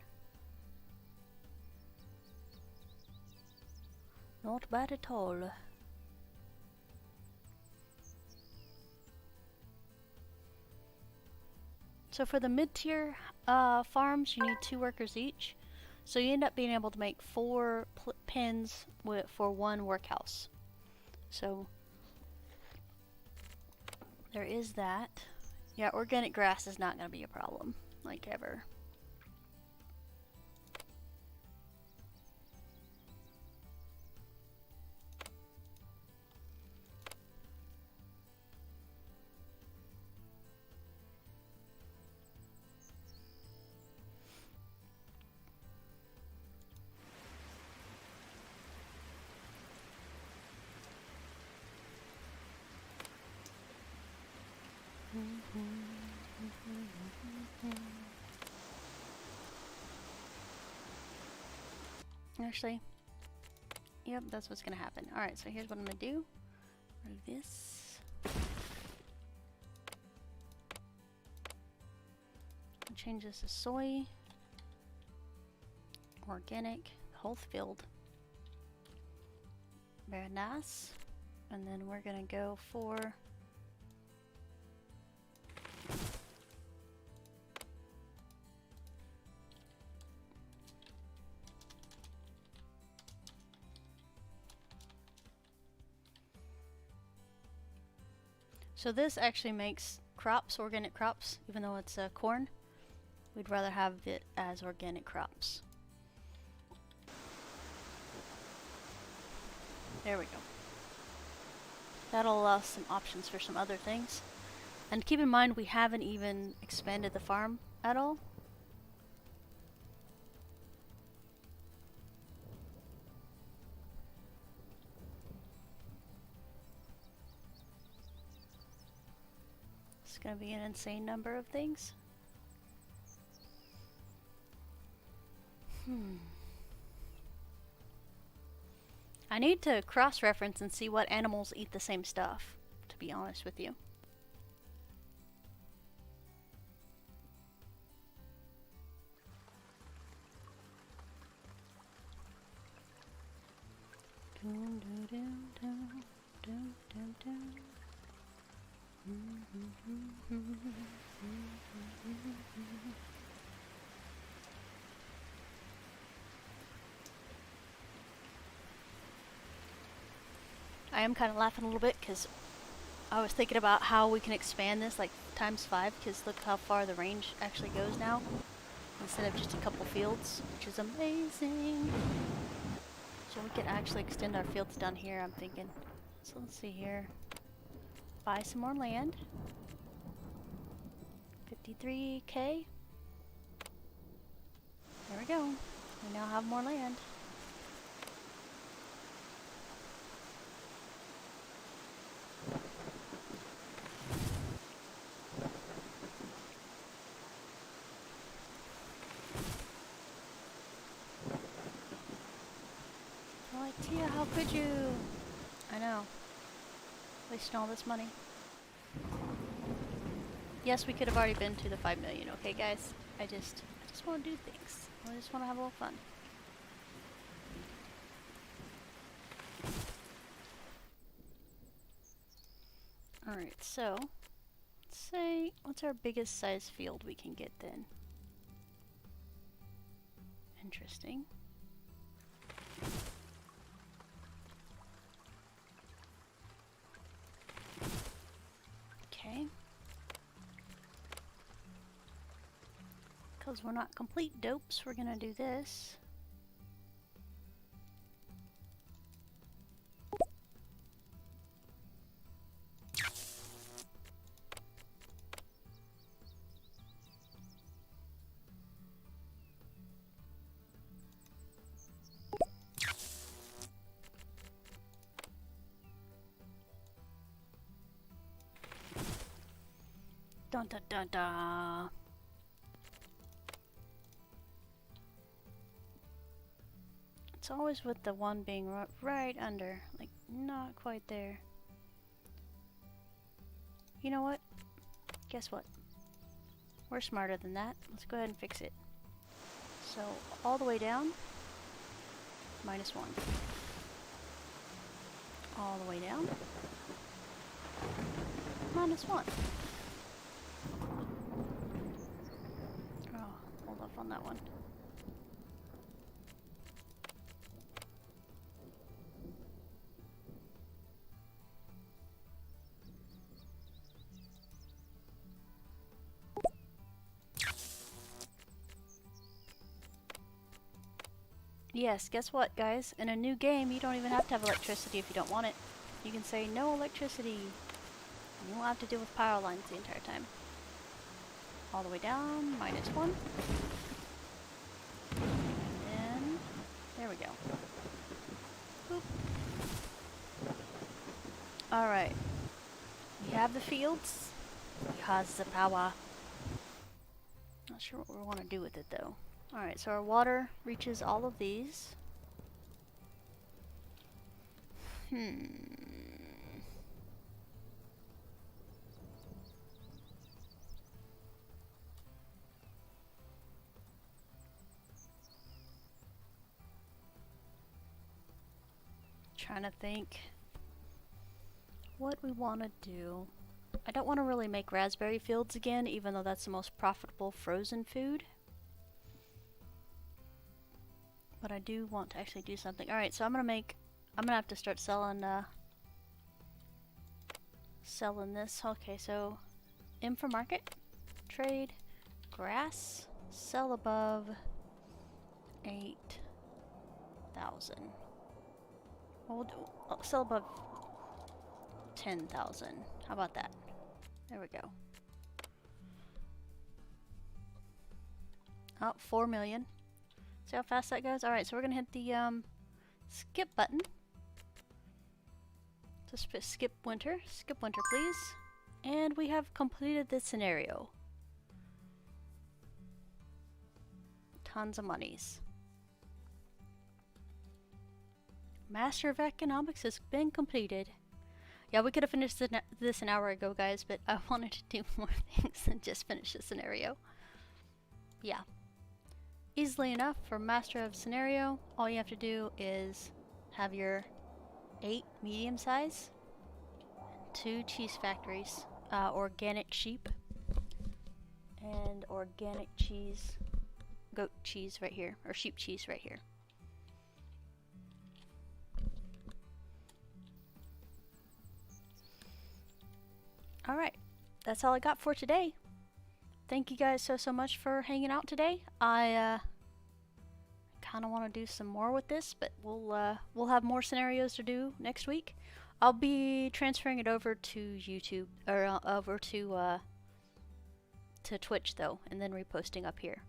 Not bad at all. So for the mid-tier farms, you need 2 workers each. So you end up being able to make 4 pens for 1 workhouse. So there is that. Yeah, organic grass is not going to be a problem, like ever. Actually, yep, that's what's gonna happen. Alright, so here's what I'm gonna do. This. Change this to soy. Organic. Whole field. Very nice. And then we're gonna go for so this actually makes crops, organic crops, even though it's corn. We'd rather have it as organic crops. There we go. That'll allow some options for some other things. And keep in mind, we haven't even expanded the farm at all. It's gonna be an insane number of things. I need to cross-reference and see what animals eat the same stuff, to be honest with you. I am kind of laughing a little bit because I was thinking about how we can expand this like ×5, because look how far the range actually goes now instead of just a couple fields, which is amazing. So we can actually extend our fields down here, I'm thinking. So let's see here. Buy some more land. 53k. There we go. We now have more land. Tia, how could you? I know. Wasting all this money. Yes, we could have already been to the 5 million, okay guys? I just want to do things. I just want to have a little fun. Alright, so let's say, what's our biggest size field we can get then? Interesting. Okay. Because we're not complete dopes, we're gonna do this. Dun dun dun dun. It's always with the one being right under, like not quite there. You know what? Guess what? We're smarter than that. Let's go ahead and fix it. So all the way down, -1. All the way down, -1. Oh, hold off on that one. Yes, guess what, guys? In a new game, you don't even have to have electricity if you don't want it. You can say no electricity. And you won't have to deal with power lines the entire time. All the way down, -1. And then, there we go. Boop. Alright. We have the fields. We has the power. Not sure what we want to do with it though. Alright, so our water reaches all of these. trying to think what we want to do. I don't want to really make raspberry fields again, even though that's the most profitable frozen food. But I do want to actually do something. Alright, so I'm gonna have to start selling this. Okay, so M for market, trade, grass, sell above 8,000. We'll sell above 10,000. How about that? There we go. Oh, 4 million. See how fast that goes? Alright, so we're gonna hit the skip button. Just skip winter. Skip winter, please. And we have completed this scenario. Tons of monies. Master of Economics has been completed. Yeah, we could have finished this an hour ago, guys, but I wanted to do more things than just finish the scenario. Yeah. Easily enough for Master of Scenario, all you have to do is have your 8 medium size, 2 cheese factories, organic sheep, and organic cheese, goat cheese right here, or sheep cheese right here. Alright, that's all I got for today. Thank you guys so much for hanging out today. I kind of want to do some more with this, but we'll have more scenarios to do next week. I'll be transferring it over to YouTube, or over to Twitch though, and then reposting up here.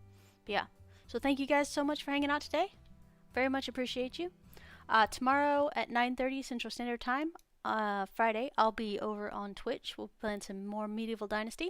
But yeah, so thank you guys so much for hanging out today. Very much appreciate you. Tomorrow at 9:30 Central Standard Time, Friday, I'll be over on Twitch. We'll play some more Medieval Dynasty.